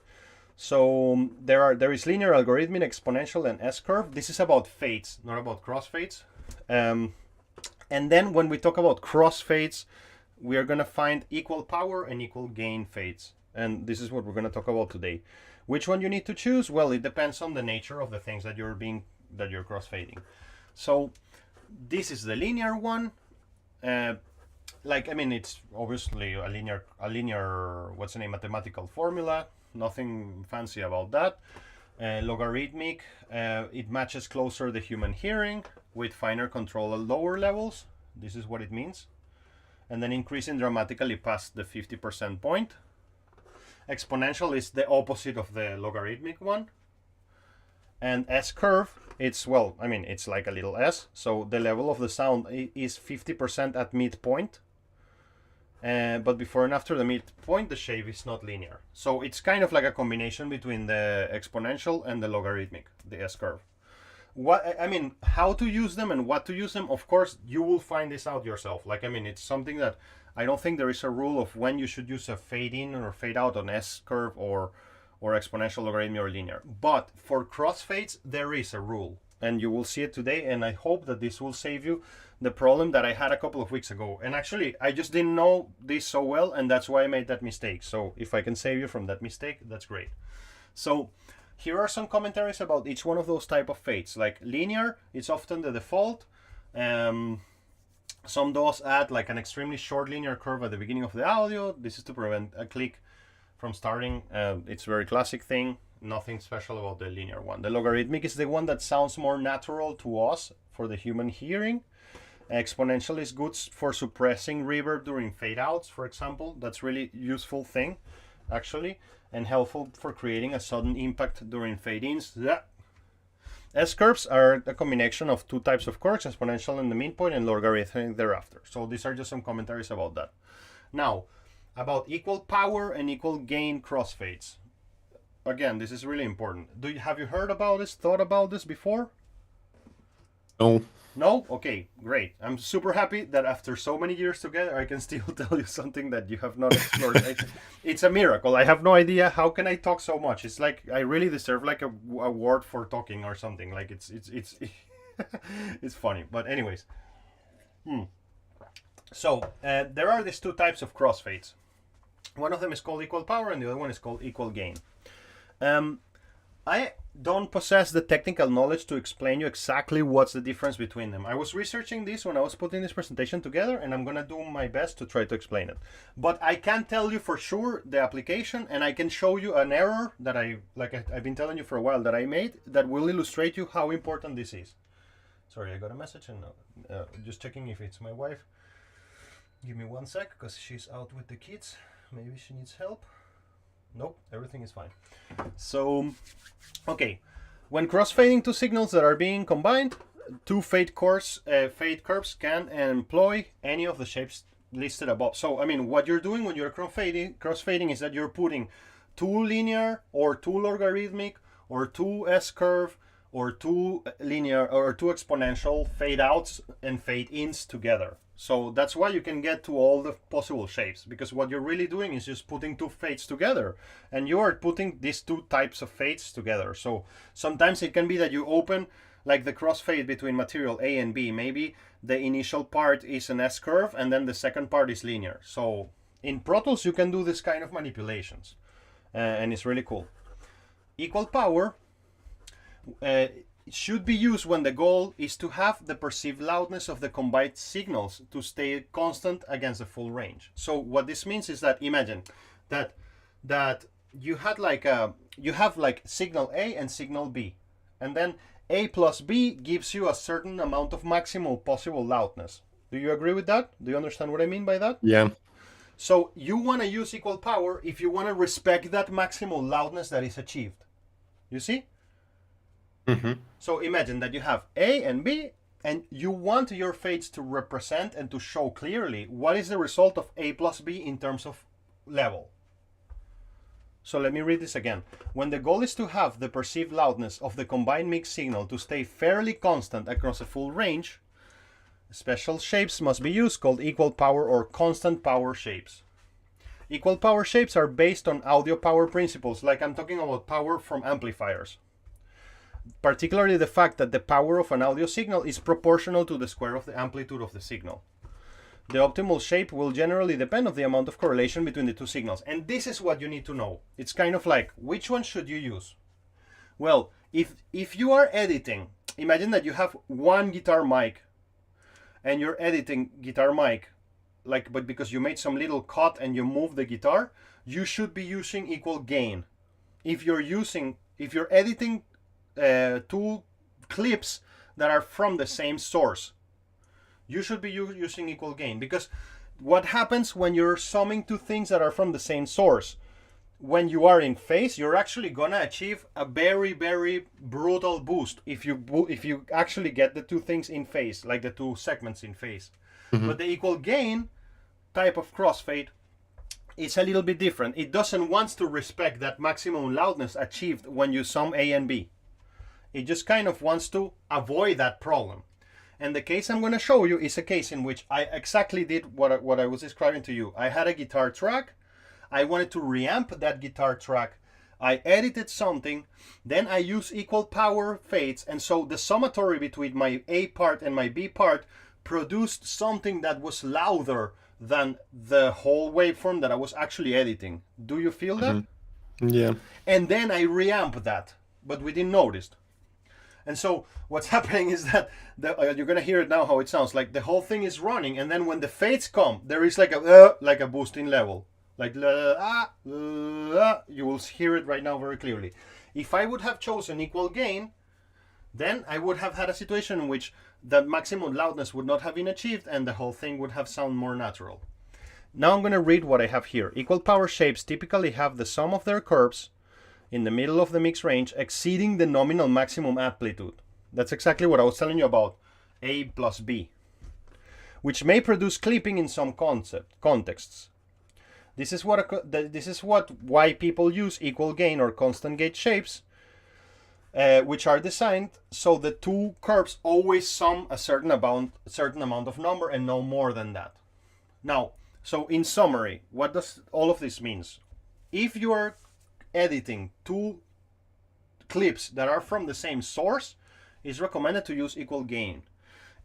So there is linear, algorithmic, exponential, and S-curve. This is about fades, not about crossfades. And then when we talk about crossfades, we are gonna find equal power and equal gain fades. And this is what we're gonna talk about today. Which one you need to choose? Well, it depends on the nature of the things that you're crossfading. So this is the linear one. Like, I mean, it's obviously a linear, what's the name, mathematical formula. Nothing fancy about that. Logarithmic, it matches closer the human hearing with finer control at lower levels. This is what it means. And then increasing dramatically past the 50% point. Exponential is the opposite of the logarithmic one. And S-curve, it's, well, I mean, it's like a little S. So the level of the sound is 50% at midpoint. But before and after the midpoint, the shape is not linear. So it's kind of like a combination between the exponential and the logarithmic, the S-curve. I mean, how to use them and what to use them, of course, you will find this out yourself. Like, I mean, it's something that I don't think there is a rule of when you should use a fade in or fade out on S-curve or exponential, logarithmic, or linear. But for crossfades, there is a rule. And you will see it today, and I hope that this will save you the problem that I had a couple of weeks ago. And actually, I just didn't know this so well, and that's why I made that mistake. So if I can save you from that mistake, that's great. So here are some commentaries about each one of those type of fades. Like linear, it's often the default. Some DAWs add like an extremely short linear curve at the beginning of the audio. This is to prevent a click from starting. It's a very classic thing. Nothing special about the linear one. The logarithmic is the one that sounds more natural to us for the human hearing. Exponential is good for suppressing reverb during fade outs, for example. That's really useful thing, actually, and helpful for creating a sudden impact during fade ins. S-curves are a combination of two types of curves, exponential in the midpoint and logarithmic thereafter. So these are just some commentaries about that. Now, about equal power and equal gain crossfades. Again, this is really important. Have you heard about this, thought about this before? No. No? Okay, great. I'm super happy that after so many years together, I can still tell you something that you have not explored. It's a miracle. I have no idea how can I talk so much. It's like I really deserve like a award for talking or something. Like it's it's funny. But anyways, so there are these two types of crossfades. One of them is called equal power, and the other one is called equal gain. I don't possess the technical knowledge to explain you exactly what's the difference between them. I was researching this when I was putting this presentation together, and I'm gonna do my best to try to explain it. But I can tell you for sure the application, and I can show you an error that I've been telling you for a while that I made that will illustrate you how important this is. Sorry, I got a message, and just checking if it's my wife. Give me 1 sec, because she's out with the kids. Maybe she needs help. Nope, everything is fine. So, okay, when crossfading two signals that are being combined, two fade curves can employ any of the shapes listed above. So I mean, what you're doing when you're crossfading is that you're putting two linear or two logarithmic or two S-curve or two linear or two exponential fade outs and fade ins together. So that's why you can get to all the possible shapes, because what you're really doing is just putting two fades together, and you are putting these two types of fades together. So sometimes it can be that you open like the crossfade between material A and B. Maybe the initial part is an S-curve and then the second part is linear. So in Pro Tools you can do this kind of manipulations, and it's really cool. Equal power should be used when the goal is to have the perceived loudness of the combined signals to stay constant against the full range. So what this means is that imagine that you had you have like signal A and signal B, and then A plus B gives you a certain amount of maximal possible loudness. Do you agree with that? Do you understand what I mean by that? Yeah. So you want to use equal power if you want to respect that maximal loudness that is achieved. You see? Mm-hmm. So imagine that you have A and B, and you want your fades to represent and to show clearly what is the result of A plus B in terms of level. So let me read this again. When the goal is to have the perceived loudness of the combined mix signal to stay fairly constant across a full range, special shapes must be used called equal power or constant power shapes. Equal power shapes are based on audio power principles, like I'm talking about power from amplifiers. Particularly the fact that the power of an audio signal is proportional to the square of the amplitude of the signal. The optimal shape will generally depend on the amount of correlation between the two signals. And this is what you need to know. It's kind of like, which one should you use? Well, if you are editing, imagine that you have one guitar mic and you're editing guitar mic, but because you made some little cut and you move the guitar, you should be using equal gain. If you're editing two clips that are from the same source, you should be using equal gain, because what happens when you're summing two things that are from the same source, when you are in phase, you're actually gonna achieve a very, very brutal boost if you actually get the two things in phase, like the two segments in phase. Mm-hmm. But the equal gain type of crossfade is a little bit different. It doesn't want to respect that maximum loudness achieved when you sum A and B. It just kind of wants to avoid that problem. And the case I'm going to show you is a case in which I exactly did what I was describing to you. I had a guitar track. I wanted to reamp that guitar track. I edited something. Then I used equal power fades. And so the summatory between my A part and my B part produced something that was louder than the whole waveform that I was actually editing. Do you feel that? Mm-hmm. Yeah. And then I reamped that, but we didn't notice. And so what's happening is that you're gonna hear it now how it sounds like the whole thing is running, and then when the fades come, there is like a boosting level, like you will hear it right now very clearly. If I would have chosen equal gain, then I would have had a situation in which the maximum loudness would not have been achieved and the whole thing would have sounded more natural. Now I'm going to read what I have here. Equal power shapes typically have the sum of their curves in the middle of the mix range exceeding the nominal maximum amplitude. That's exactly what I was telling you about A plus B, which may produce clipping in some contexts. This is why people use equal gain or constant gauge shapes, which are designed so the two curves always sum a certain amount of number and no more than that. Now, so in summary, what does all of this means? If you are editing two clips that are from the same source, it's recommended to use equal gain.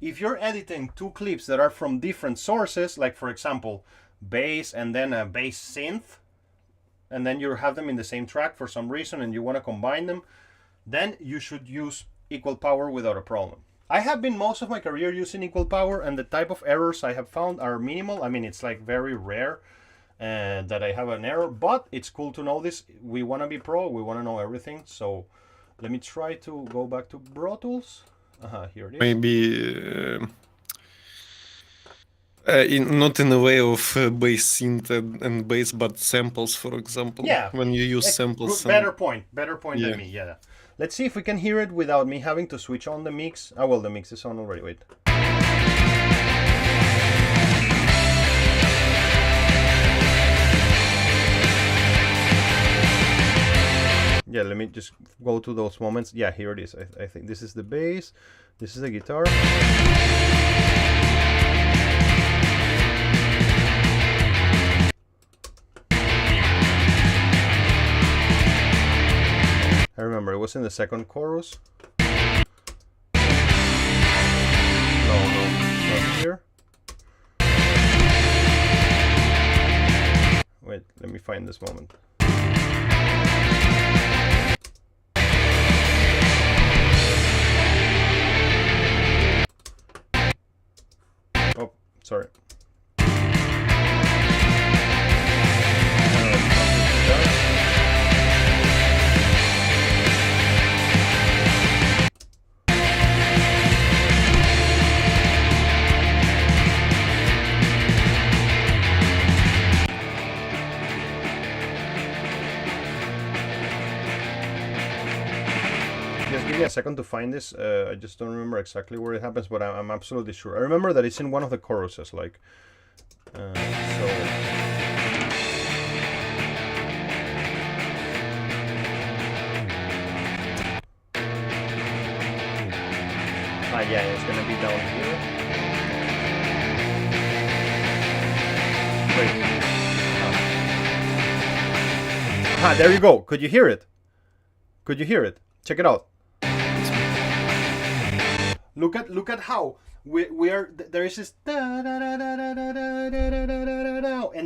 If you're editing two clips that are from different sources, like for example bass and then a bass synth, and then you have them in the same track for some reason and you want to combine them, then you should use equal power without a problem. I have been most of my career using equal power, and the type of errors I have found are minimal. I mean, it's like very rare that I have an error, but it's cool to know this. We want to be pro, we want to know everything. So let me try to go back to Pro Tools. Here it is. Maybe not in a way of bass synth and bass, but samples, for example. Yeah. When you use samples. Better point Yeah. than me, yeah. Let's see if we can hear it without me having to switch on the mix. Oh, well, the mix is on already. Wait. Yeah, let me just go to those moments. Yeah, here it is. I think this is the bass. This is the guitar. I remember it was in the second chorus. No, not here. Wait, let me find this moment. Oh, sorry. Give me a second to find this. I just don't remember exactly where it happens, but I'm absolutely sure. I remember that it's in one of the choruses, like. Yeah, it's gonna be down here. Wait. Ah, there you go. Could you hear it? Could you hear it? Check it out. Look at how we are. There is this and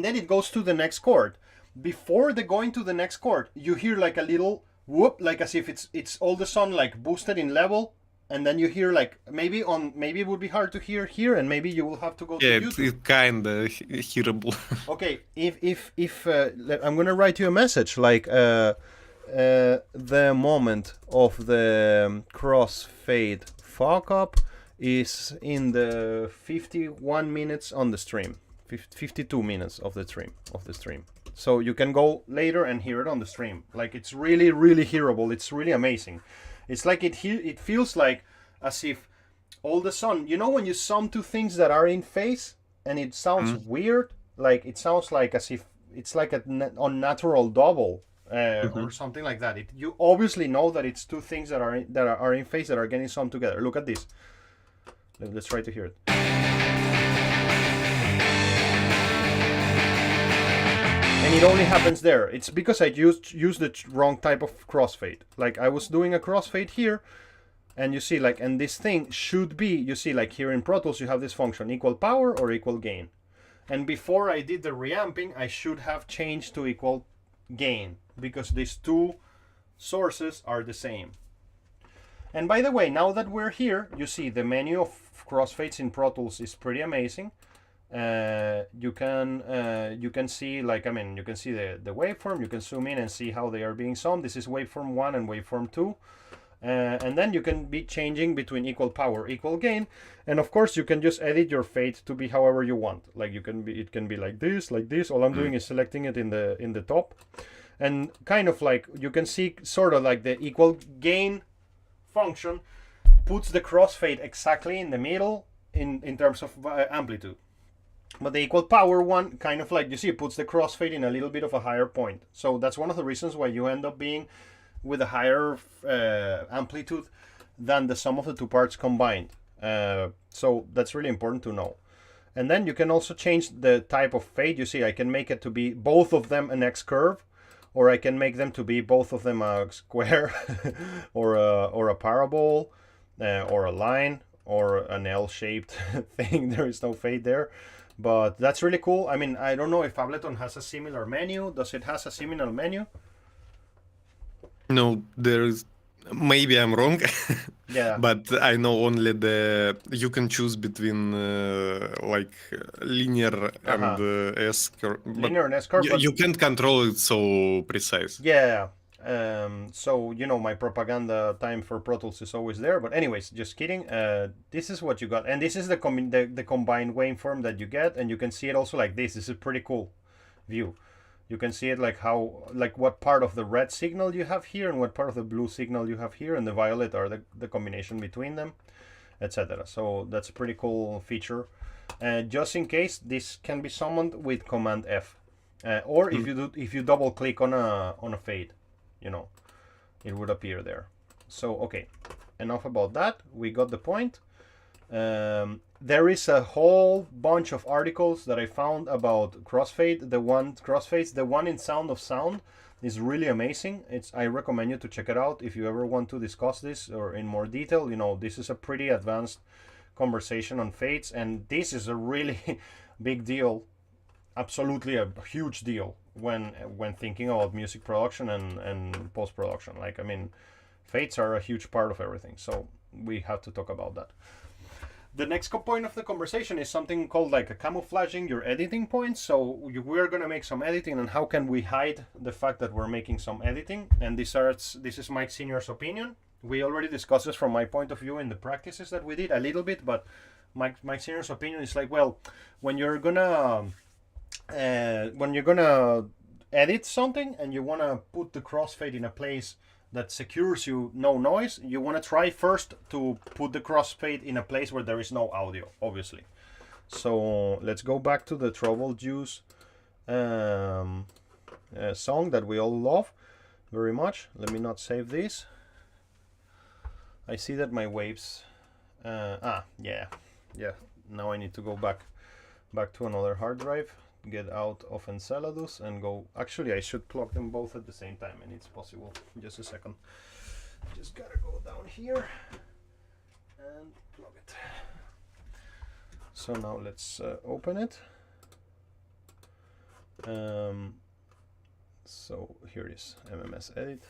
then it goes to the next chord. Before the going to the next chord, you hear like a little whoop, like as if it's all the song like boosted in level, and then you hear like maybe it would be hard to hear here, and maybe you will have to go to YouTube. It's kinda hearable. Okay, if I'm gonna write you a message like the moment of the crossfade fuck up is in the 51 minutes on the stream, 52 minutes of the stream. So you can go later and hear it on the stream. Like it's really hearable. It's really amazing. It's like it feels like as if all the song, you know, when you sum two things that are in phase and it sounds weird, like it sounds like as if it's like an unnatural double. Or something like that. You obviously know that it's two things that are in phase that are getting summed together. Look at this. Let's try to hear it. And it only happens there. It's because I used the wrong type of crossfade. Like I was doing a crossfade here, and you see like, and this thing should be, you see like here in Pro Tools you have this function equal power or equal gain. And before I did the reamping, I should have changed to equal gain, because these two sources are the same. And by the way, now that we're here, you see the menu of crossfades in Pro Tools is pretty amazing. You can see, like, I mean, you can see the waveform. You can zoom in and see how they are being summed. This is waveform 1 and waveform 2. And then you can be changing between equal power, equal gain, and of course you can just edit your fade to be however you want. Like it can be like this. All I'm doing is selecting it in the top, and kind of like you can see sort of like the equal gain function puts the crossfade exactly in the middle in terms of amplitude. But the equal power one kind of like, you see, it puts the crossfade in a little bit of a higher point. So that's one of the reasons why you end up being with a higher amplitude than the sum of the two parts combined. So that's really important to know. And then you can also change the type of fade. You see, I can make it to be both of them an X curve, or I can make them to be both of them a square, or a parabole, or a line, or an L-shaped thing. There is no fade there. But that's really cool. I mean, I don't know if Ableton has a similar menu. Does it has a similar menu? No, there is. Maybe I'm wrong. Yeah. But I know only you can choose between like linear and S curve. Linear and S curve. You can't control it so precise. Yeah. So you know, my propaganda time for Pro Tools is always there. But anyways, just kidding. This is what you got, and this is the combined waveform that you get, and you can see it also like this. This is a pretty cool view. You can see it like what part of the red signal you have here and what part of the blue signal you have here, and the violet are the combination between them, etc. So that's a pretty cool feature. Just in case, this can be summoned with Command F, or if you double click on a fade, you know, it would appear there. So okay, enough about that. We got the point. There is a whole bunch of articles that I found about crossfade. The one in Sound of Sound is really amazing. I recommend you to check it out if you ever want to discuss this or in more detail. You know, this is a pretty advanced conversation on fades, and this is a really big deal, absolutely a huge deal when thinking about music production and post-production. Like, I mean, fades are a huge part of everything, so we have to talk about that. The next point of the conversation is something called like a camouflaging your editing points. So we're going to make some editing, and how can we hide the fact that we're making some editing? And this is Mike Senior's opinion. We already discussed this from my point of view in the practices that we did a little bit, but Mike Senior's opinion is like, well, when you're gonna edit something and you want to put the crossfade in a place that secures you no noise, you want to try first to put the crossfade in a place where there is no audio, obviously. So let's go back to the Trouble Juice song that we all love very much. Let me not save this. I see that my waves yeah, now I need to go back to another hard drive, get out of Enceladus and go. Actually, I should plug them both at the same time, and it's possible. Just a second. Just gotta go down here and plug it. So now let's open it. So here is MMS Edit.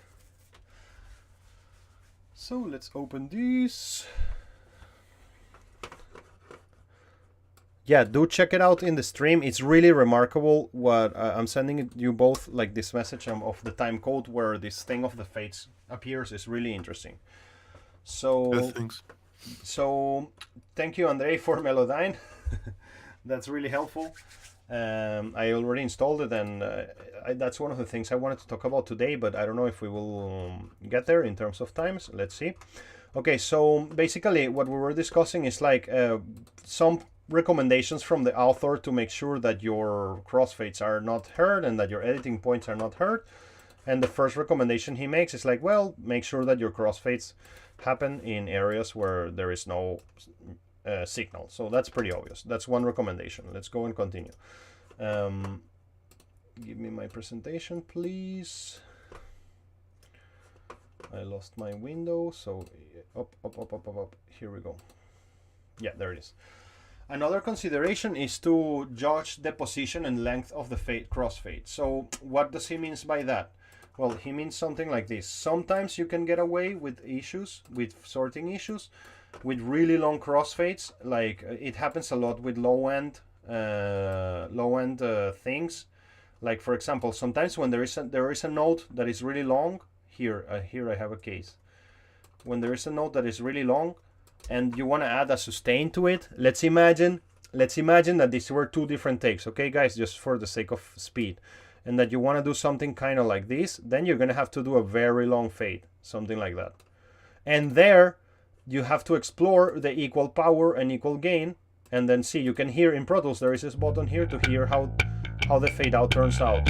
So let's open this. Yeah, do check it out in the stream. It's really remarkable what I'm sending you both, like this message of the time code where this thing of the fades appears is really interesting. So, Thanks. So thank you, Andre, for Melodyne. That's really helpful. I already installed it, and that's one of the things I wanted to talk about today, but I don't know if we will get there in terms of times. Let's see. Okay, so basically what we were discussing is like some recommendations from the author to make sure that your crossfades are not heard and that your editing points are not heard. And the first recommendation he makes is like, well, make sure that your crossfades happen in areas where there is no signal. So that's pretty obvious. That's one recommendation. Let's go and continue. Give me my presentation, please. I lost my window, so up. Here we go. Yeah, there it is. Another consideration is to judge the position and length of the crossfade. So what does he mean by that? Well, he means something like this. Sometimes you can get away with issues, with sorting issues, with really long crossfades. Like it happens a lot with low-end things. Like for example, sometimes when there is a note that is really long. Here I have a case. When there is a note that is really long, and you want to add a sustain to it, let's imagine that these were two different takes, okay guys, just for the sake of speed, and that you want to do something kind of like this, then you're going to have to do a very long fade, something like that. And there you have to explore the equal power and equal gain, and then see, you can hear in Pro Tools there is this button here to hear how the fade out turns out.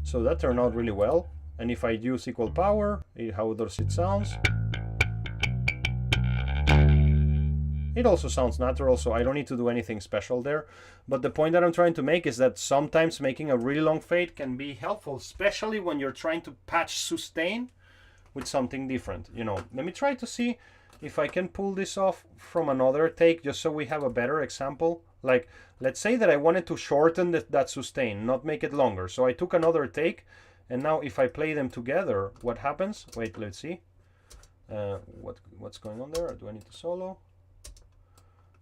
So that turned out really well. And if I use equal power, how does it sound? It also sounds natural, so I don't need to do anything special there. But the point that I'm trying to make is that sometimes making a really long fade can be helpful, especially when you're trying to patch sustain with something different. You know, let me try to see if I can pull this off from another take, just so we have a better example. Like, let's say that I wanted to shorten that sustain, not make it longer. So I took another take, and now if I play them together, what happens? Wait, let's see. What's going on there? Do I need to solo?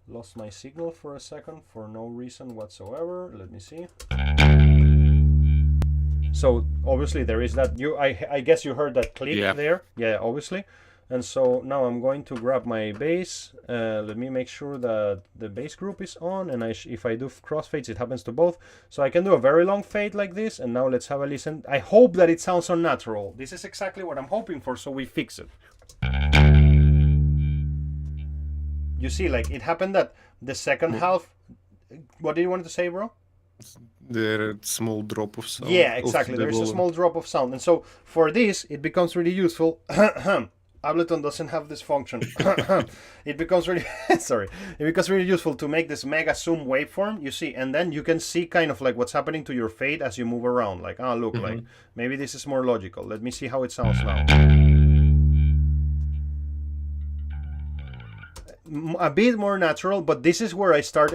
Lost my signal for a second for no reason whatsoever. Let me see. So obviously there is that. I guess you heard that click there. Yeah, obviously. And so now I'm going to grab my bass. Let me make sure that the bass group is on, and if I do crossfades, it happens to both. So I can do a very long fade like this, and now let's have a listen. I hope that it sounds unnatural. This is exactly what I'm hoping for, so we fix it. You see, like, it happened that the second half... What did you want to say, bro? There a small drop of sound. Yeah, exactly. There's a small drop of sound. And so for this, it becomes really useful. Ableton doesn't have this function. It becomes really sorry. It becomes really useful to make this mega zoom waveform, you see, and then you can see kind of like what's happening to your fade as you move around. Like, oh, look, like maybe this is more logical. Let me see how it sounds now. A bit more natural, but this is where I start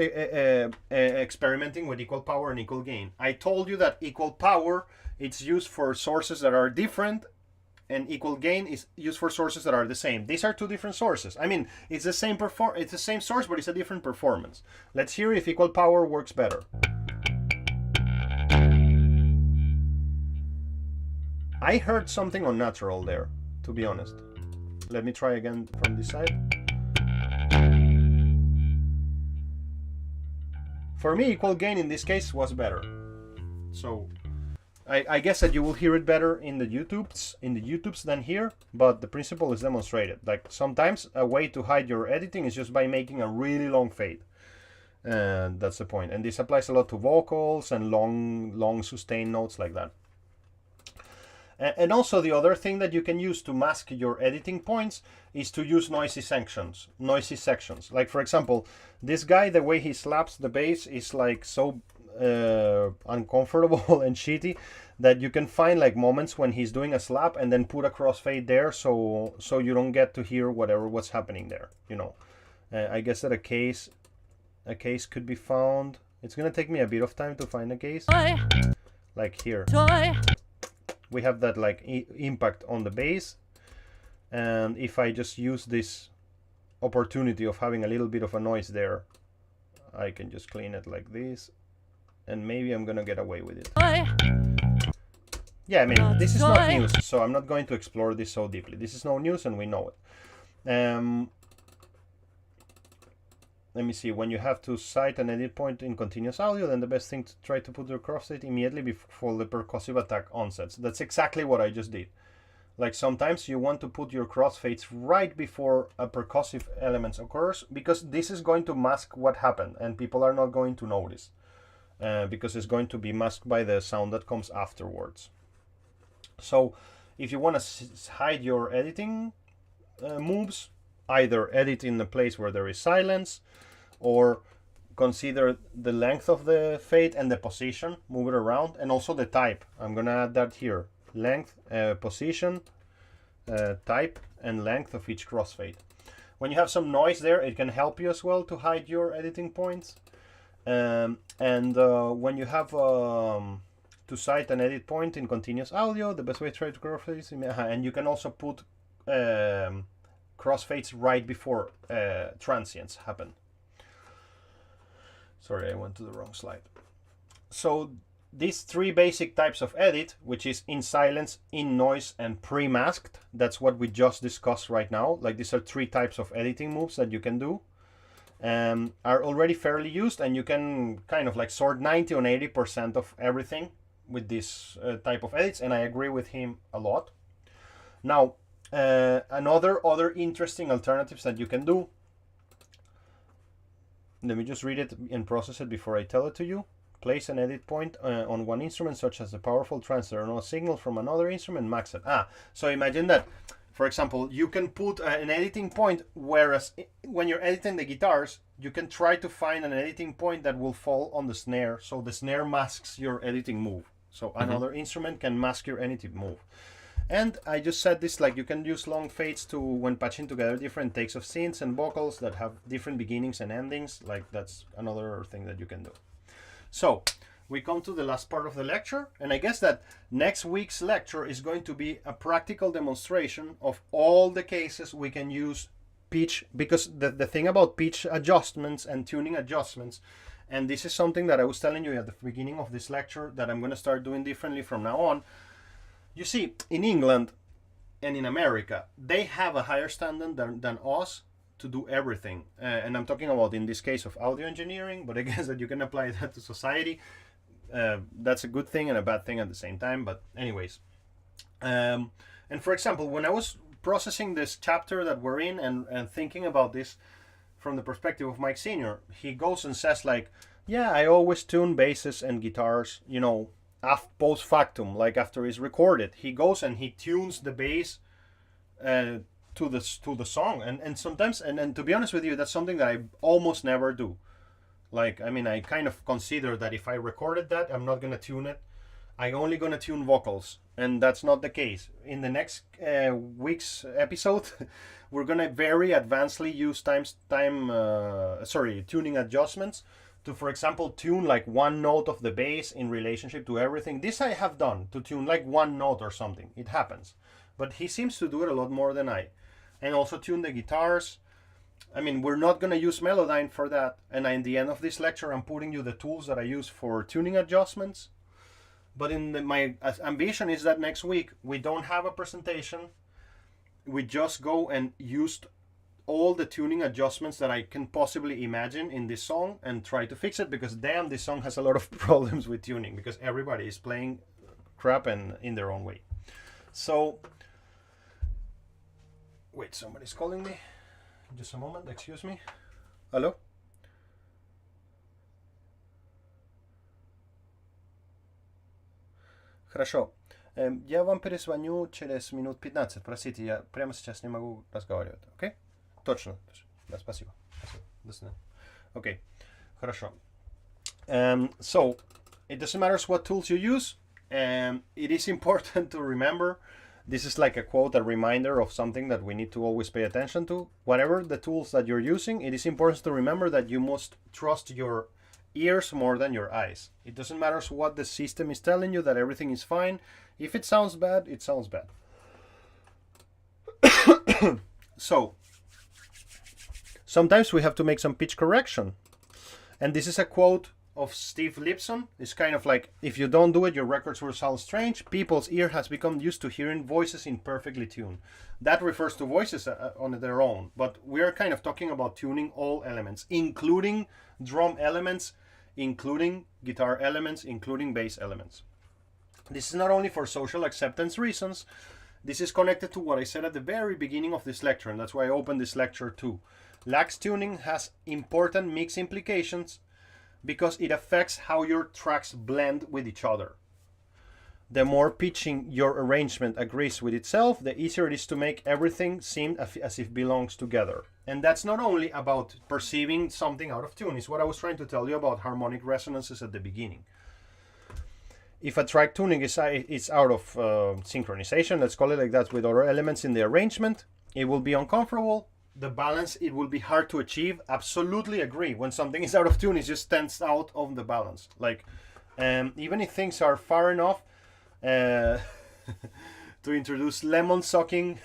experimenting with equal power and equal gain. I told you that equal power, it's used for sources that are different, and equal gain is used for sources that are the same. These are two different sources. I mean, it's the same it's the same source, but it's a different performance. Let's hear if equal power works better. I heard something unnatural there, to be honest. Let me try again from this side. For me, equal gain in this case was better. So I guess that you will hear it better in the YouTubes than here, but the principle is demonstrated. Like, sometimes a way to hide your editing is just by making a really long fade. And that's the point. And this applies a lot to vocals and long sustained notes like that. And also the other thing that you can use to mask your editing points is to use noisy sections. Like, for example, this guy, the way he slaps the bass is like so uncomfortable and shitty that you can find like moments when he's doing a slap and then put a crossfade there, so you don't get to hear what's happening there, you know. I guess that a case could be found. It's gonna take me a bit of time to find a case. Like here. We have that like impact on the bass, and if I just use this opportunity of having a little bit of a noise there, I can just clean it like this, and maybe I'm gonna get away with it. Yeah, I mean, this is not news, so I'm not going to explore this so deeply. This is no news, and we know it. Let me see. When you have to cite an edit point in continuous audio, then the best thing to try to put your crossfade immediately before the percussive attack onsets. That's exactly what I just did. Like, sometimes you want to put your crossfades right before a percussive element occurs, because this is going to mask what happened, and people are not going to notice, because it's going to be masked by the sound that comes afterwards. So if you want to hide your editing moves, either edit in the place where there is silence, or consider the length of the fade and the position, move it around, and also the type. I'm gonna add that here. Length, position, type, and length of each crossfade. When you have some noise there, it can help you as well to hide your editing points. When you have to cite an edit point in continuous audio, the best way to try to crossfades, and you can also put crossfades right before transients happen. Sorry, I went to the wrong slide. So these three basic types of edit, which is in silence, in noise, and pre-masked, that's what we just discussed right now. Like, these are three types of editing moves that you can do, are already fairly used, and you can kind of like sort 90 or 80% of everything with this type of edits, and I agree with him a lot. Now, other interesting alternatives that you can do. Let me just read it and process it before I tell it to you. Place an edit point on one instrument, such as the powerful transfer or signal from another instrument, max it. So imagine that, for example, you can put an editing point, whereas when you're editing the guitars, you can try to find an editing point that will fall on the snare, so the snare masks your editing move. So another instrument can mask your editing move. And I just said this, like, you can use long fades to when patching together different takes of synths and vocals that have different beginnings and endings. Like, that's another thing that you can do. So we come to the last part of the lecture, and I guess that next week's lecture is going to be a practical demonstration of all the cases we can use pitch, because the thing about pitch adjustments and tuning adjustments, and this is something that I was telling you at the beginning of this lecture that I'm going to start doing differently from now on. You see, in England, and in America, they have a higher standard than us to do everything. And I'm talking about in this case of audio engineering, but I guess that you can apply that to society. That's a good thing and a bad thing at the same time. But anyways, and for example, when I was processing this chapter that we're in and thinking about this from the perspective of Mike Sr., he goes and says like, yeah, I always tune basses and guitars, you know, post factum, like after it's recorded. He goes and he tunes the bass to the song, and sometimes, and to be honest with you, that's something that I almost never do. Like, I mean, I kind of consider that if I recorded that, I'm not gonna tune it. I'm only gonna tune vocals, and that's not the case. In the next week's episode, we're gonna very advancedly use tuning adjustments to, for example, tune like one note of the bass in relationship to everything. This I have done, to tune like one note or something. It happens. But he seems to do it a lot more than I. And also tune the guitars. I mean, we're not going to use Melodyne for that. And in the end of this lecture, I'm putting you the tools that I use for tuning adjustments. But my ambition is that next week, we don't have a presentation. We just go and use all the tuning adjustments that I can possibly imagine in this song and try to fix it, because damn, this song has a lot of problems with tuning because everybody is playing crap and in their own way. So, wait, somebody's calling me. Just a moment, excuse me. Hello? Хорошо. Я вам перезвоню через минут 15. Простите, я прямо сейчас не могу разговаривать. Окей? Точно. Да, спасибо. До свидания. Okay. Хорошо. So, it doesn't matter what tools you use. It is important to remember, this is like a quote, a reminder of something that we need to always pay attention to. Whatever the tools that you're using, it is important to remember that you must trust your ears more than your eyes. It doesn't matter what the system is telling you, that everything is fine. If it sounds bad, it sounds bad. So, sometimes we have to make some pitch correction. And this is a quote of Steve Lipson. It's kind of like, if you don't do it, your records will sound strange. People's ear has become used to hearing voices in perfectly tuned. That refers to voices on their own. But we are kind of talking about tuning all elements, including drum elements, including guitar elements, including bass elements. This is not only for social acceptance reasons. This is connected to what I said at the very beginning of this lecture, and that's why I opened this lecture too. Lax tuning has important mix implications because it affects how your tracks blend with each other. The more pitching your arrangement agrees with itself, the easier it is to make everything seem as if it belongs together. And that's not only about perceiving something out of tune. It's what I was trying to tell you about harmonic resonances at the beginning. If a track tuning is out of synchronization, let's call it like that, with other elements in the arrangement, it will be uncomfortable. The balance, it will be hard to achieve. Absolutely agree. When something is out of tune, it just stands out of the balance. Like, even if things are far enough to introduce lemon sucking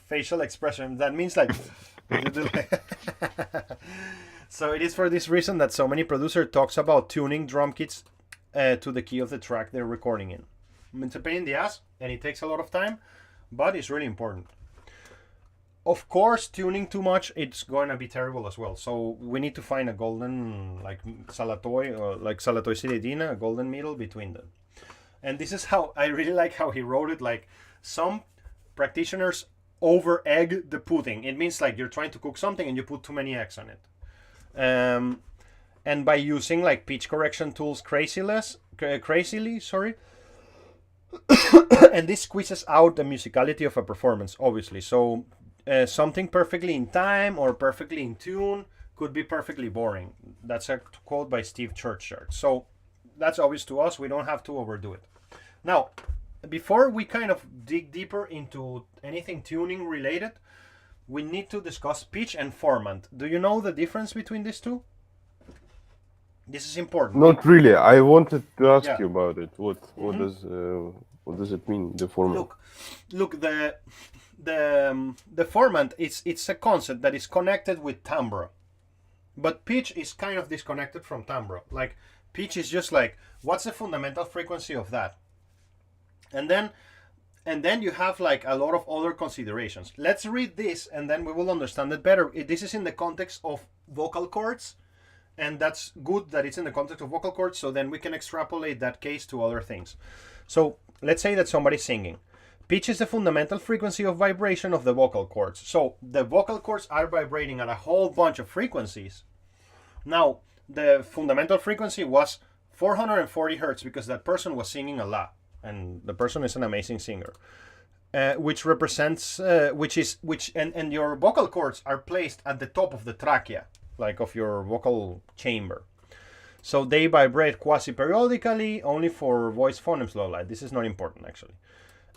facial expression, that means like so it is for this reason that so many producers talks about tuning drum kits to the key of the track they're recording in. It's a pain in the ass and it takes a lot of time, but it's really important. Of course, tuning too much, it's going to be terrible as well. So we need to find a golden, like Salatoi, or like Salatoi Siridina, a golden middle between them. And this is how, I really like how he wrote it, like some practitioners over egg the pudding. It means like you're trying to cook something and you put too many eggs on it. And by using like pitch correction tools crazily, and this squeezes out the musicality of a performance, obviously. So something perfectly in time or perfectly in tune could be perfectly boring. That's a quote by Steve Churchyard. So that's obvious to us. We don't have to overdo it. Now, before we kind of dig deeper into anything tuning related, we need to discuss pitch and format. Do you know the difference between these two? This is important. Not really. I wanted to ask you about it. What does it mean, the format? Look. The format it's a concept that is connected with timbre, but pitch is kind of disconnected from timbre. Like pitch is just like, what's the fundamental frequency of that, and then And then you have like a lot of other considerations. Let's read this and then we will understand it better. This is in the context of vocal cords, and that's good that it's in the context of vocal cords, so then we can extrapolate that case to other things. So let's say that somebody's singing. Pitch is the fundamental frequency of vibration of the vocal cords. So the vocal cords are vibrating at a whole bunch of frequencies. Now, the fundamental frequency was 440 hertz because that person was singing a lot, and the person is an amazing singer. Which represents, and your vocal cords are placed at the top of the trachea, like of your vocal chamber. So they vibrate quasi-periodically, only for voice phonemes low light. This is not important, actually.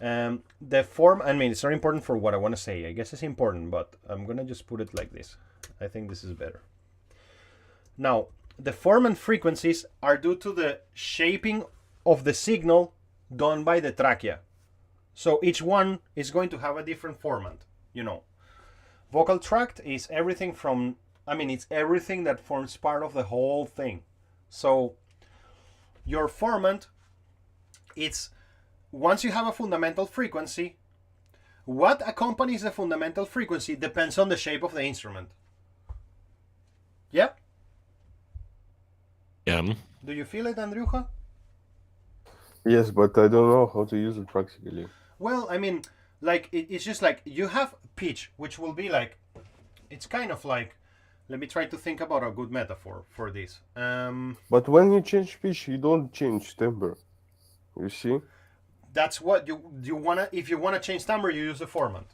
The form, I mean, it's not important for what I want to say. I guess it's important, but I'm going to just put it like this. I think this is better. Now, the form and frequencies are due to the shaping of the signal done by the trachea. So each one is going to have a different format, you know. Vocal tract is everything from, I mean, it's everything that forms part of the whole thing. So your format, it's, once you have a fundamental frequency, what accompanies the fundamental frequency depends on the shape of the instrument. Yeah? Yeah. Do you feel it, Andriuja? Yes, but I don't know how to use it practically. Well, I mean, like, it's just like, you have pitch, which will be like, it's kind of like, let me try to think about a good metaphor for this. But when you change pitch, you don't change timbre. You see? That's what you wanna, if you wanna change timbre, you use the format.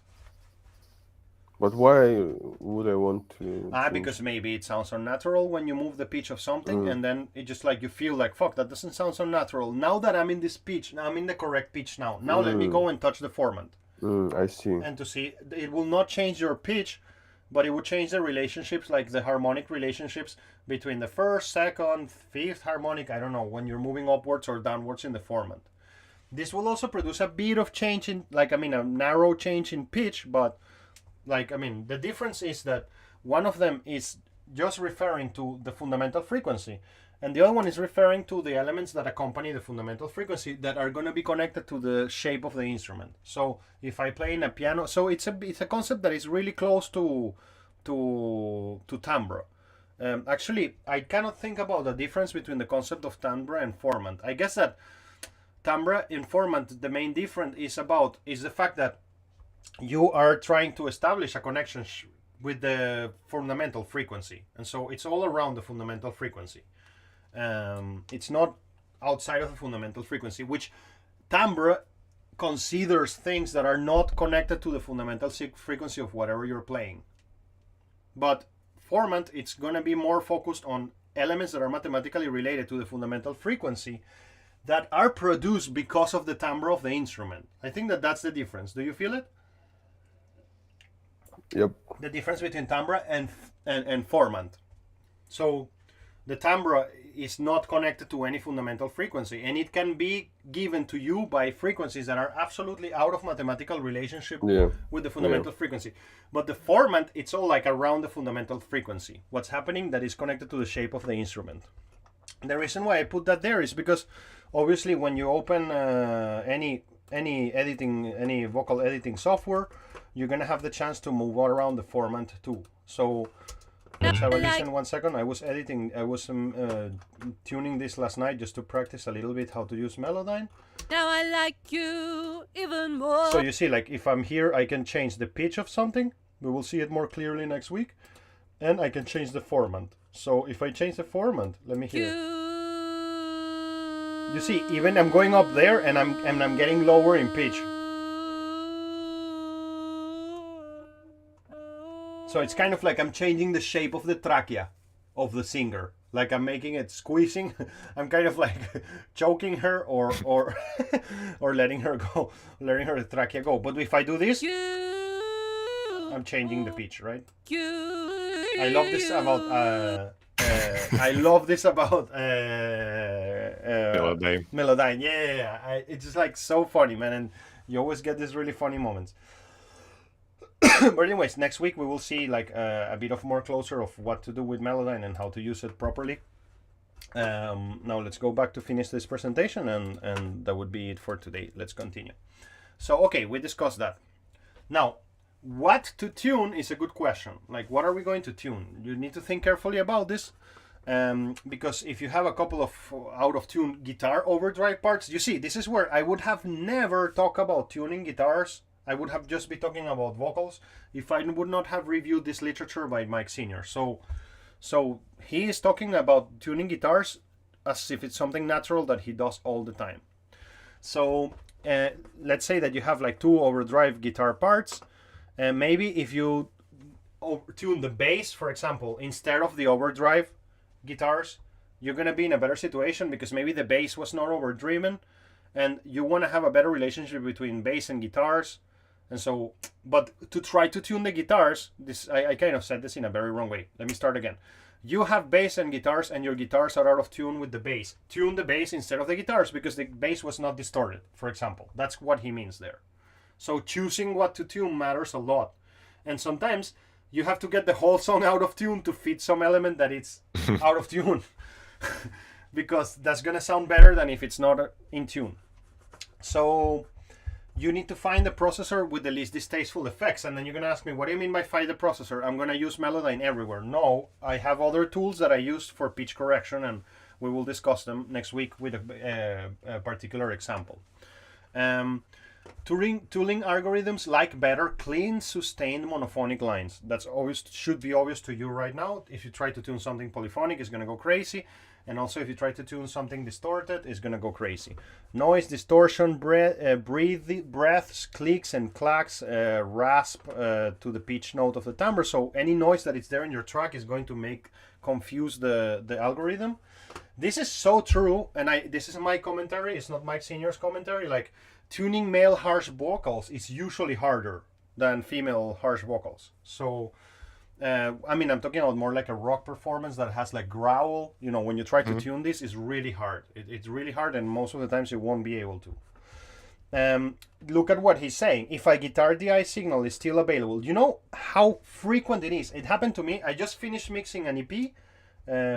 But why would I want to? Because maybe it sounds unnatural when you move the pitch of something, and then it just like you feel like, fuck, that doesn't sound so natural. Now that I'm in this pitch, now I'm in the correct pitch now. Now let me go and touch the format. I see. And to see, it will not change your pitch, but it will change the relationships, like the harmonic relationships between the first, second, fifth harmonic, I don't know, when you're moving upwards or downwards in the format. This will also produce a bit of change in, like, I mean, a narrow change in pitch, but like, I mean, the difference is that one of them is just referring to the fundamental frequency, and the other one is referring to the elements that accompany the fundamental frequency that are going to be connected to the shape of the instrument. So if I play in a piano, so it's a concept that is really close to timbre. Actually, I cannot think about the difference between the concept of timbre and format. I guess that timbre and format, the main difference is the fact that you are trying to establish a connection with the fundamental frequency, and so it's all around the fundamental frequency. It's not outside of the fundamental frequency, which timbre considers things that are not connected to the fundamental frequency of whatever you're playing. But format, it's going to be more focused on elements that are mathematically related to the fundamental frequency that are produced because of the timbre of the instrument. I think that that's the difference. Do you feel it? Yep. The difference between timbre and format. So the timbre is not connected to any fundamental frequency, and it can be given to you by frequencies that are absolutely out of mathematical relationship with the fundamental frequency. But the format, it's all like around the fundamental frequency. What's happening that is connected to the shape of the instrument. The reason why I put that there is because obviously when you open any vocal editing software, you're gonna have the chance to move all around the format too. So let's have a listen 1 second. I was tuning this last night just to practice a little bit how to use Melodyne. Now I like you even more. So you see, like, if I'm here, I can change the pitch of something. We will see it more clearly next week. And I can change the format. So if I change the format, let me hear it. You see, even I'm going up there and I'm getting lower in pitch. So it's kind of like I'm changing the shape of the trachea of the singer. Like I'm making it squeezing. I'm kind of like choking her or or letting her go, letting her trachea go. But if I do this, I'm changing the pitch, right? I love this about Melodyne. Yeah. It's just like so funny, man, and you always get these really funny moments. But anyways, next week we will see like a bit of more closer of what to do with Melodyne and how to use it properly. Now let's go back to finish this presentation, and that would be it for today. Let's continue. So, okay, we discussed that. Now, what to tune is a good question. Like, what are we going to tune? You need to think carefully about this. Because if you have a couple of out of tune guitar overdrive parts, you see, this is where I would have never talked about tuning guitars. I would have just been talking about vocals if I would not have reviewed this literature by Mike Senior. So he is talking about tuning guitars as if it's something natural that he does all the time. So let's say that you have like 2 overdrive guitar parts, and maybe if you tune the bass, for example, instead of the overdrive guitars, you're gonna be in a better situation because maybe the bass was not overdriven, and you want to have a better relationship between bass and guitars. And so, but to try to tune the guitars, this I kind of said this in a very wrong way. Let me start again. You have bass and guitars, and your guitars are out of tune with the bass. Tune the bass instead of the guitars because the bass was not distorted, for example. That's what he means there. So choosing what to tune matters a lot. And sometimes you have to get the whole song out of tune to fit some element that it's out of tune. Because that's going to sound better than if it's not in tune. So you need to find the processor with the least distasteful effects. And then you're going to ask me, what do you mean by find the processor? I'm going to use Melodyne everywhere. No, I have other tools that I use for pitch correction, and we will discuss them next week with a particular example. Tooling algorithms like better clean, sustained monophonic lines. That's obvious, should be obvious to you right now. If you try to tune something polyphonic, it's going to go crazy. And also if you try to tune something distorted, it's going to go crazy. Noise, distortion, breaths, clicks and clacks, rasp to the pitch note of the timbre. So any noise that is there in your track is going to confuse the algorithm. This is so true, and this is my commentary, it's not Mike Senior's commentary. Like, tuning male harsh vocals is usually harder than female harsh vocals. So I mean, I'm talking about more like a rock performance that has like growl. You know, when you try to tune this, it's really hard. It's really hard, and most of the times you won't be able to. Look at what he's saying. If a guitar DI signal is still available, you know how frequent it is. It happened to me. I just finished mixing an EP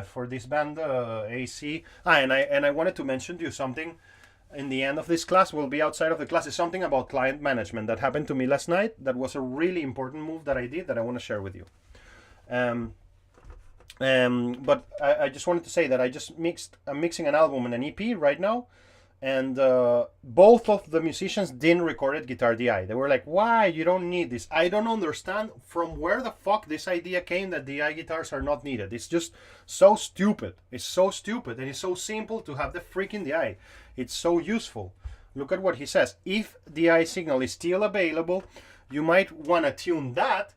for this band AC. And I wanted to mention to you something. In the end of this class, will be outside of the class. It's something about client management that happened to me last night. That was a really important move that I did that I want to share with you. But I just wanted to say that I'm mixing an album and an EP right now, and both of the musicians didn't record guitar DI. They were like, why? You don't need this. I don't understand from where the fuck this idea came that DI guitars are not needed. It's just so stupid. It's so stupid, and it's so simple to have the freaking DI. It's so useful. Look at what he says. If DI signal is still available, you might want to tune that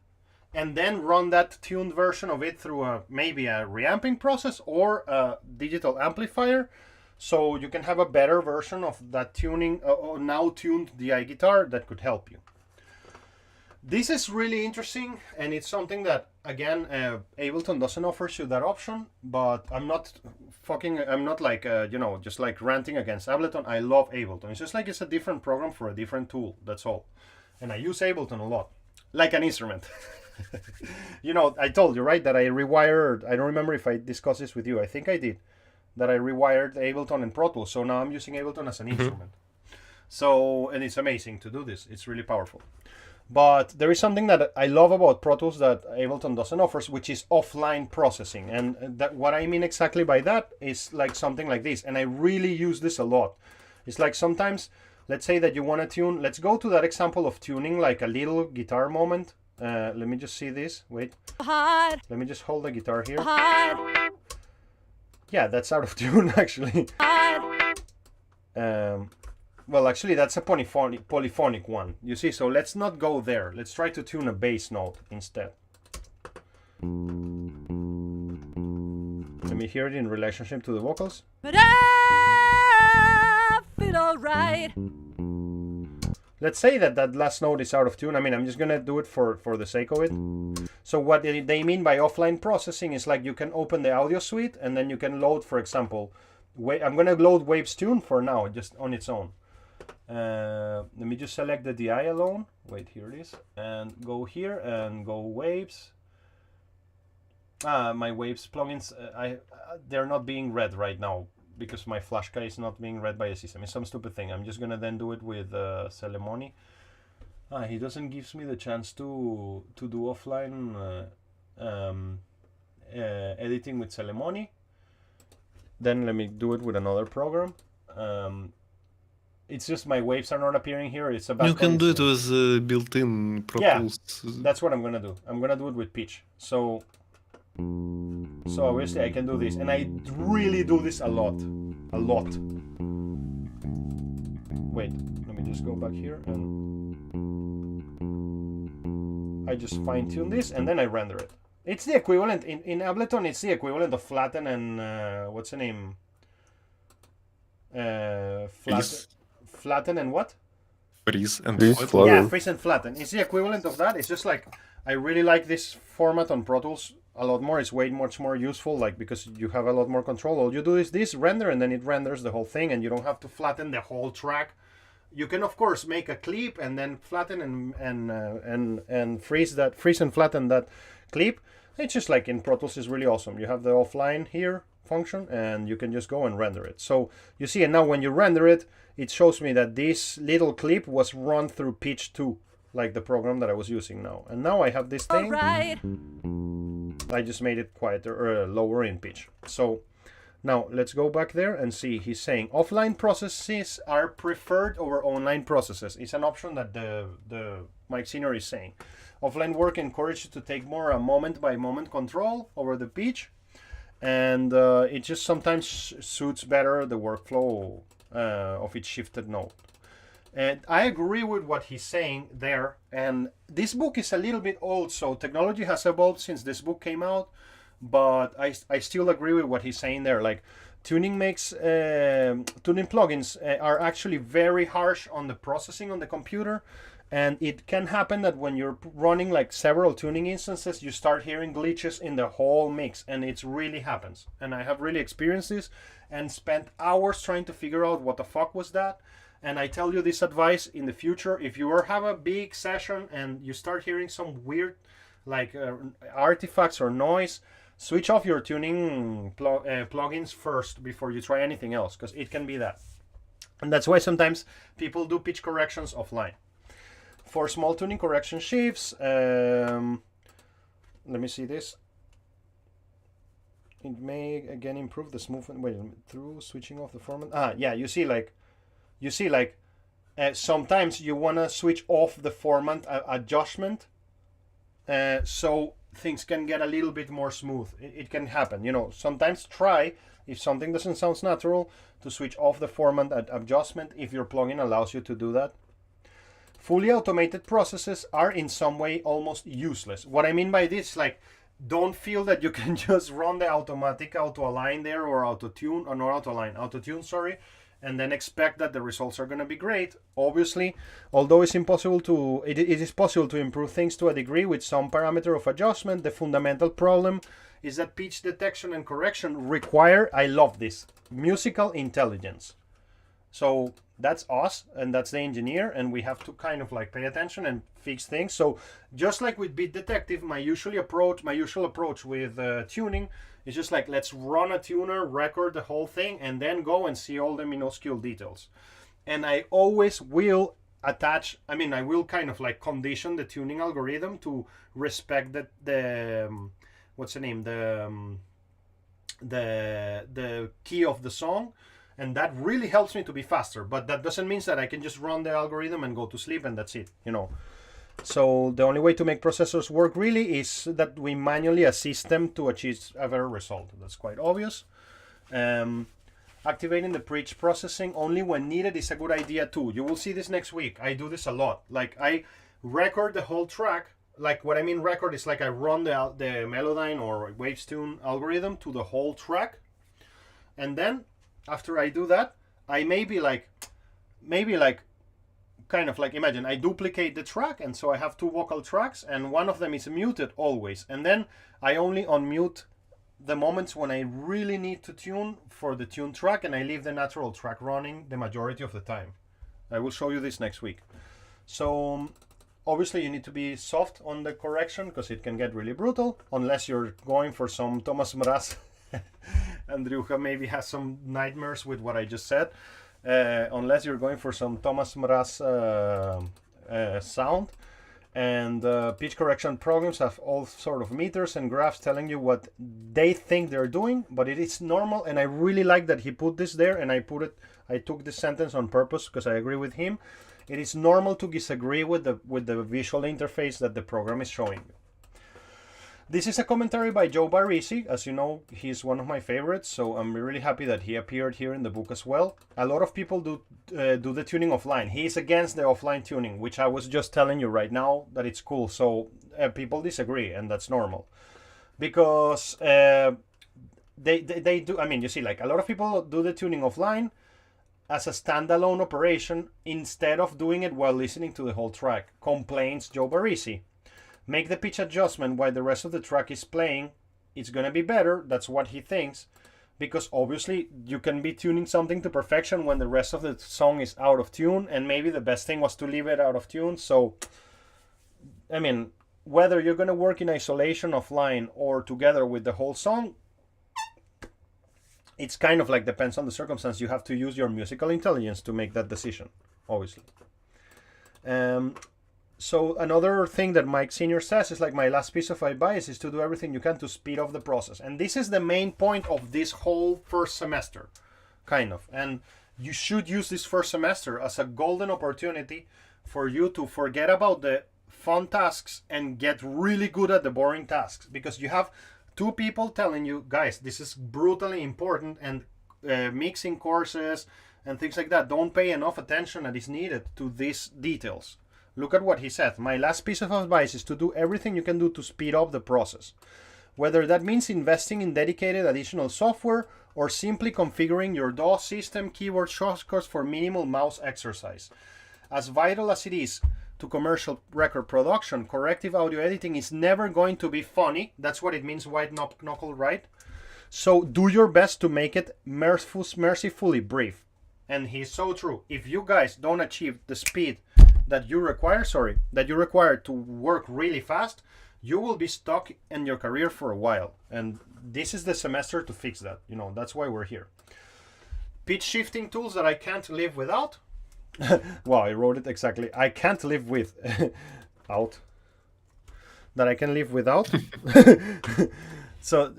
and then run that tuned version of it through maybe a reamping process or a digital amplifier, so you can have a better version of that tuning, now tuned DI guitar that could help you. This is really interesting, and it's something that, again, Ableton doesn't offer you that option, but I'm not like, just like ranting against Ableton. I love Ableton. It's just like it's a different program for a different tool, that's all. And I use Ableton a lot, like an instrument. You know, I told you, right, that I rewired, I don't remember if I discussed this with you, I think I did, that I rewired Ableton and Pro Tools, so now I'm using Ableton as an instrument. So, and it's amazing to do this, it's really powerful. But there is something that I love about Pro Tools that Ableton doesn't offer, which is offline processing. And that, what I mean exactly by that is like something like this. And I really use this a lot. It's like sometimes, let's say that you want to tune. Let's go to that example of tuning like a little guitar moment. Let me just see this. Wait. Let me just hold the guitar here. Yeah, that's out of tune actually. Well, actually, that's a polyphonic one. You see, so let's not go there. Let's try to tune a bass note instead. Let me hear it in relationship to the vocals. But I feel alright. Let's say that last note is out of tune. I mean, I'm just going to do it for the sake of it. So what they mean by offline processing is like you can open the audio suite and then you can load, for example, I'm going to load Waves Tune for now, just on its own. Let me just select the DI alone. Wait, here it is. And go here and go Waves. My Waves plugins, they're not being read right now. because my flashka is not being read by a system. It's some stupid thing. I'm just gonna then do it with Celemony. He doesn't gives me the chance to do offline editing with Celemony. Then let me do it with another program. It's just my waves are not appearing here. It's about You can do it with built-in Pro Tools. That's what I'm gonna do. I'm gonna do it with pitch. So obviously I can do this, and I really do this a lot. Wait, let me just go back here, and I just fine-tune this, and then I render it. It's the equivalent in Ableton. It's the equivalent of flatten and what's the name? Flatten and what? Freeze and Freeze, flatten. Yeah, freeze and flatten. It's the equivalent of that. It's just like I really like this format on Pro Tools a lot more. It's way much more useful, like because you have a lot more control. All you do is this render, and then it renders the whole thing, and you don't have to flatten the whole track. You can of course make a clip and then flatten and freeze and flatten that clip. It's just like in Pro Tools is really awesome. You have the offline here function, and you can just go and render it. So you see, and now when you render it, it shows me that this little clip was run through pitch 2, like the program that I was using now. And now I have this thing. Alright. I just made it quieter or lower in pitch. So now let's go back there and see. He's saying offline processes are preferred over online processes. It's an option that the Mike Senior is saying. Offline work encourages you to take more a moment-by-moment control over the pitch, and it just sometimes suits better the workflow of each shifted note. And I agree with what he's saying there. And this book is a little bit old, so technology has evolved since this book came out. But I still agree with what he's saying there. Like tuning plugins are actually very harsh on the processing on the computer. And it can happen that when you're running like several tuning instances, you start hearing glitches in the whole mix, and it really happens. And I have really experienced this and spent hours trying to figure out what the fuck was that. And I tell you this advice in the future: if you have a big session and you start hearing some weird like artifacts or noise, switch off your tuning plugins first before you try anything else, because it can be that. And that's why sometimes people do pitch corrections offline. For small tuning correction shifts, let me see this. It may again improve the smoothness. Wait, through switching off the format. Yeah, you see, sometimes you wanna switch off the format adjustment, so things can get a little bit more smooth. It can happen, you know. Sometimes try, if something doesn't sound natural, to switch off the format adjustment if your plugin allows you to do that. Fully automated processes are in some way almost useless. What I mean by this, like, don't feel that you can just run the automatic auto-align there, or auto-tune, or not auto-align, auto-tune, sorry, and then expect that the results are going to be great. Obviously, although it is possible to improve things to a degree with some parameter of adjustment, the fundamental problem is that pitch detection and correction require, I love this, musical intelligence. So that's us, and that's the engineer, and we have to kind of like pay attention and fix things. So just like with Beat Detective, my usual approach with tuning is just like, let's run a tuner, record the whole thing, and then go and see all the minuscule details. And I always will attach, I will kind of like condition the tuning algorithm to respect the what's the name, the key of the song. And that really helps me to be faster, but that doesn't mean that I can just run the algorithm and go to sleep and that's it, you know. So the only way to make processors work really is that we manually assist them to achieve a better result. That's quite obvious. Activating the pitch processing only when needed is a good idea too. You will see this next week. I do this a lot. Like, I record the whole track. Like, what I mean record is like I run the Melodyne or Waves Tune algorithm to the whole track, and then after I do that, I maybe kind of like, imagine I duplicate the track, and so I have 2 vocal tracks, and one of them is muted always, and then I only unmute the moments when I really need to tune for the tune track, and I leave the natural track running the majority of the time. I will show you this next week. So obviously you need to be soft on the correction, because it can get really brutal, unless you're going for some Thomas Mraz Andriuka maybe has some nightmares with what I just said, unless you're going for some Thomas Mraz sound. And pitch correction programs have all sort of meters and graphs telling you what they think they're doing, but it is normal. And I really like that he put this there, and I took this sentence on purpose because I agree with him. It is normal to disagree with the visual interface that the program is showing you. This is a commentary by Joe Barrisi. As you know, he's one of my favorites, so I'm really happy that he appeared here in the book as well. A lot of people do the tuning offline. He's against the offline tuning, which I was just telling you right now that it's cool. So people disagree, and that's normal. Because they do, I mean, you see, like a lot of people do the tuning offline as a standalone operation instead of doing it while listening to the whole track, complains Joe Barrisi. Make the pitch adjustment while the rest of the track is playing. It's going to be better. That's what he thinks. Because obviously you can be tuning something to perfection when the rest of the song is out of tune. And maybe the best thing was to leave it out of tune. So, I mean, whether you're going to work in isolation offline or together with the whole song, it's kind of like depends on the circumstance. You have to use your musical intelligence to make that decision, obviously. So another thing that Mike Sr. says is like, my last piece of advice is to do everything you can to speed up the process. And this is the main point of this whole first semester, kind of. And you should use this first semester as a golden opportunity for you to forget about the fun tasks and get really good at the boring tasks. Because you have two people telling you, guys, this is brutally important, and mixing courses and things like that don't pay enough attention that is needed to these details. Look at what he said. My last piece of advice is to do everything you can do to speed up the process. Whether that means investing in dedicated additional software or simply configuring your DAW system keyboard shortcuts for minimal mouse exercise. As vital as it is to commercial record production, corrective audio editing is never going to be funny. That's what it means, white knuckle, right? So do your best to make it mercifully brief. And he's so true. If you guys don't achieve the speed that you require to work really fast, you will be stuck in your career for a while. And this is the semester to fix that. You know, that's why we're here. Pitch shifting tools that I can't live without. Wow, I wrote it exactly. I can't live with out. That I can live without. So,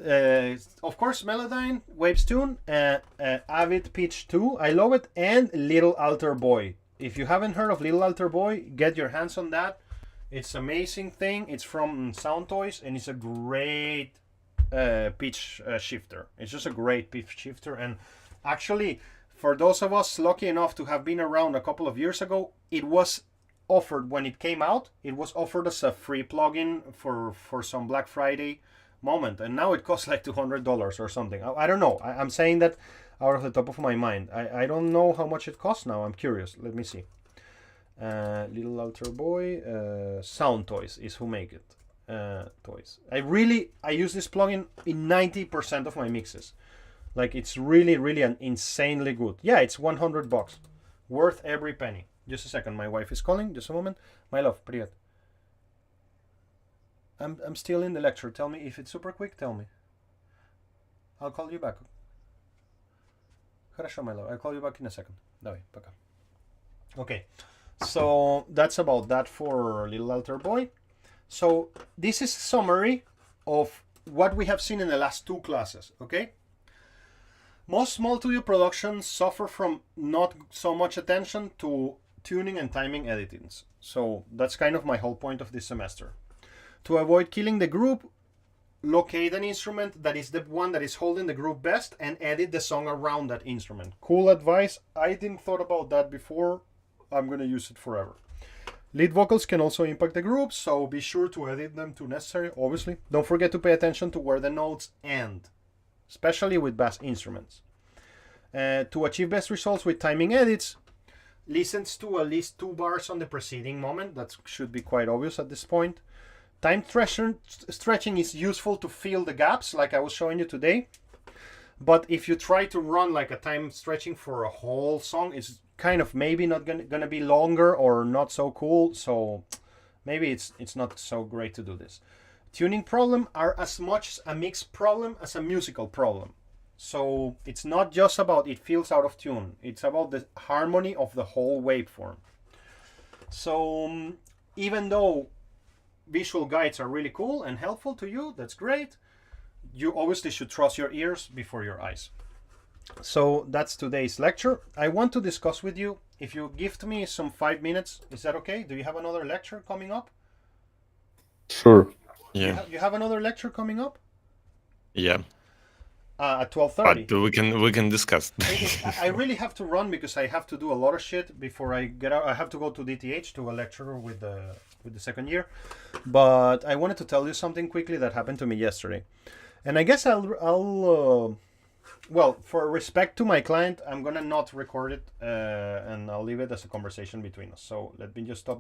of course, Melodyne, Waves Tune, Avid Pitch 2, I love it, and Little Alter Boy. If you haven't heard of Little Alter Boy, get your hands on that. It's an amazing thing. It's from Sound Toys, and it's a great pitch shifter. It's just a great pitch shifter. And actually, for those of us lucky enough to have been around a couple of years ago, it was offered when it came out. It was offered as a free plugin for some Black Friday moment, and now it costs like $200 or something. I don't know. I'm saying that out of the top of my mind. I don't know how much it costs now. I'm curious. Let me see. Little Alter Boy, Sound Toys is who make it. Toys. I use this plugin in 90% of my mixes. Like, it's really an insanely good. Yeah, it's $100. Worth every penny. Just a second. My wife is calling. Just a moment. My love, привет. I'm still in the lecture. Tell me if it's super quick. Tell me. I'll call you back. Хорошо, my love. I'll call you back in a second. Давай, пока. Okay. So that's about that for Little Alter Boy. So this is a summary of what we have seen in the last two classes. Okay. Most small studio productions suffer from not so much attention to tuning and timing editings. So that's kind of my whole point of this semester. To avoid killing the group, locate an instrument that is the one that is holding the group best and edit the song around that instrument. Cool advice. I didn't thought about that before. I'm going to use it forever. Lead vocals can also impact the group, so be sure to edit them to necessary, obviously. Don't forget to pay attention to where the notes end, especially with bass instruments. To achieve best results with timing edits, listen to at least 2 bars on the preceding moment. That should be quite obvious at this point. Time stretching is useful to fill the gaps, like I was showing you today. But if you try to run like a time stretching for a whole song, it's kind of maybe not gonna be longer or not so cool. So maybe it's not so great to do this. Tuning problem are as much a mix problem as a musical problem. So it's not just about it feels out of tune. It's about the harmony of the whole waveform. So even though visual guides are really cool and helpful to you, that's great. You obviously should trust your ears before your eyes. So that's today's lecture. I want to discuss with you, if you give me some 5 minutes, is that okay? Do you have another lecture coming up? Sure. Yeah. You have another lecture coming up? Yeah. At 12:30. But we can discuss. I really have to run because I have to do a lot of shit before I get out. I have to go to DTH to a lecture with the second year. But I wanted to tell you something quickly that happened to me yesterday. And I guess I'll well, for respect to my client, I'm gonna not record it and I'll leave it as a conversation between us. So let me just stop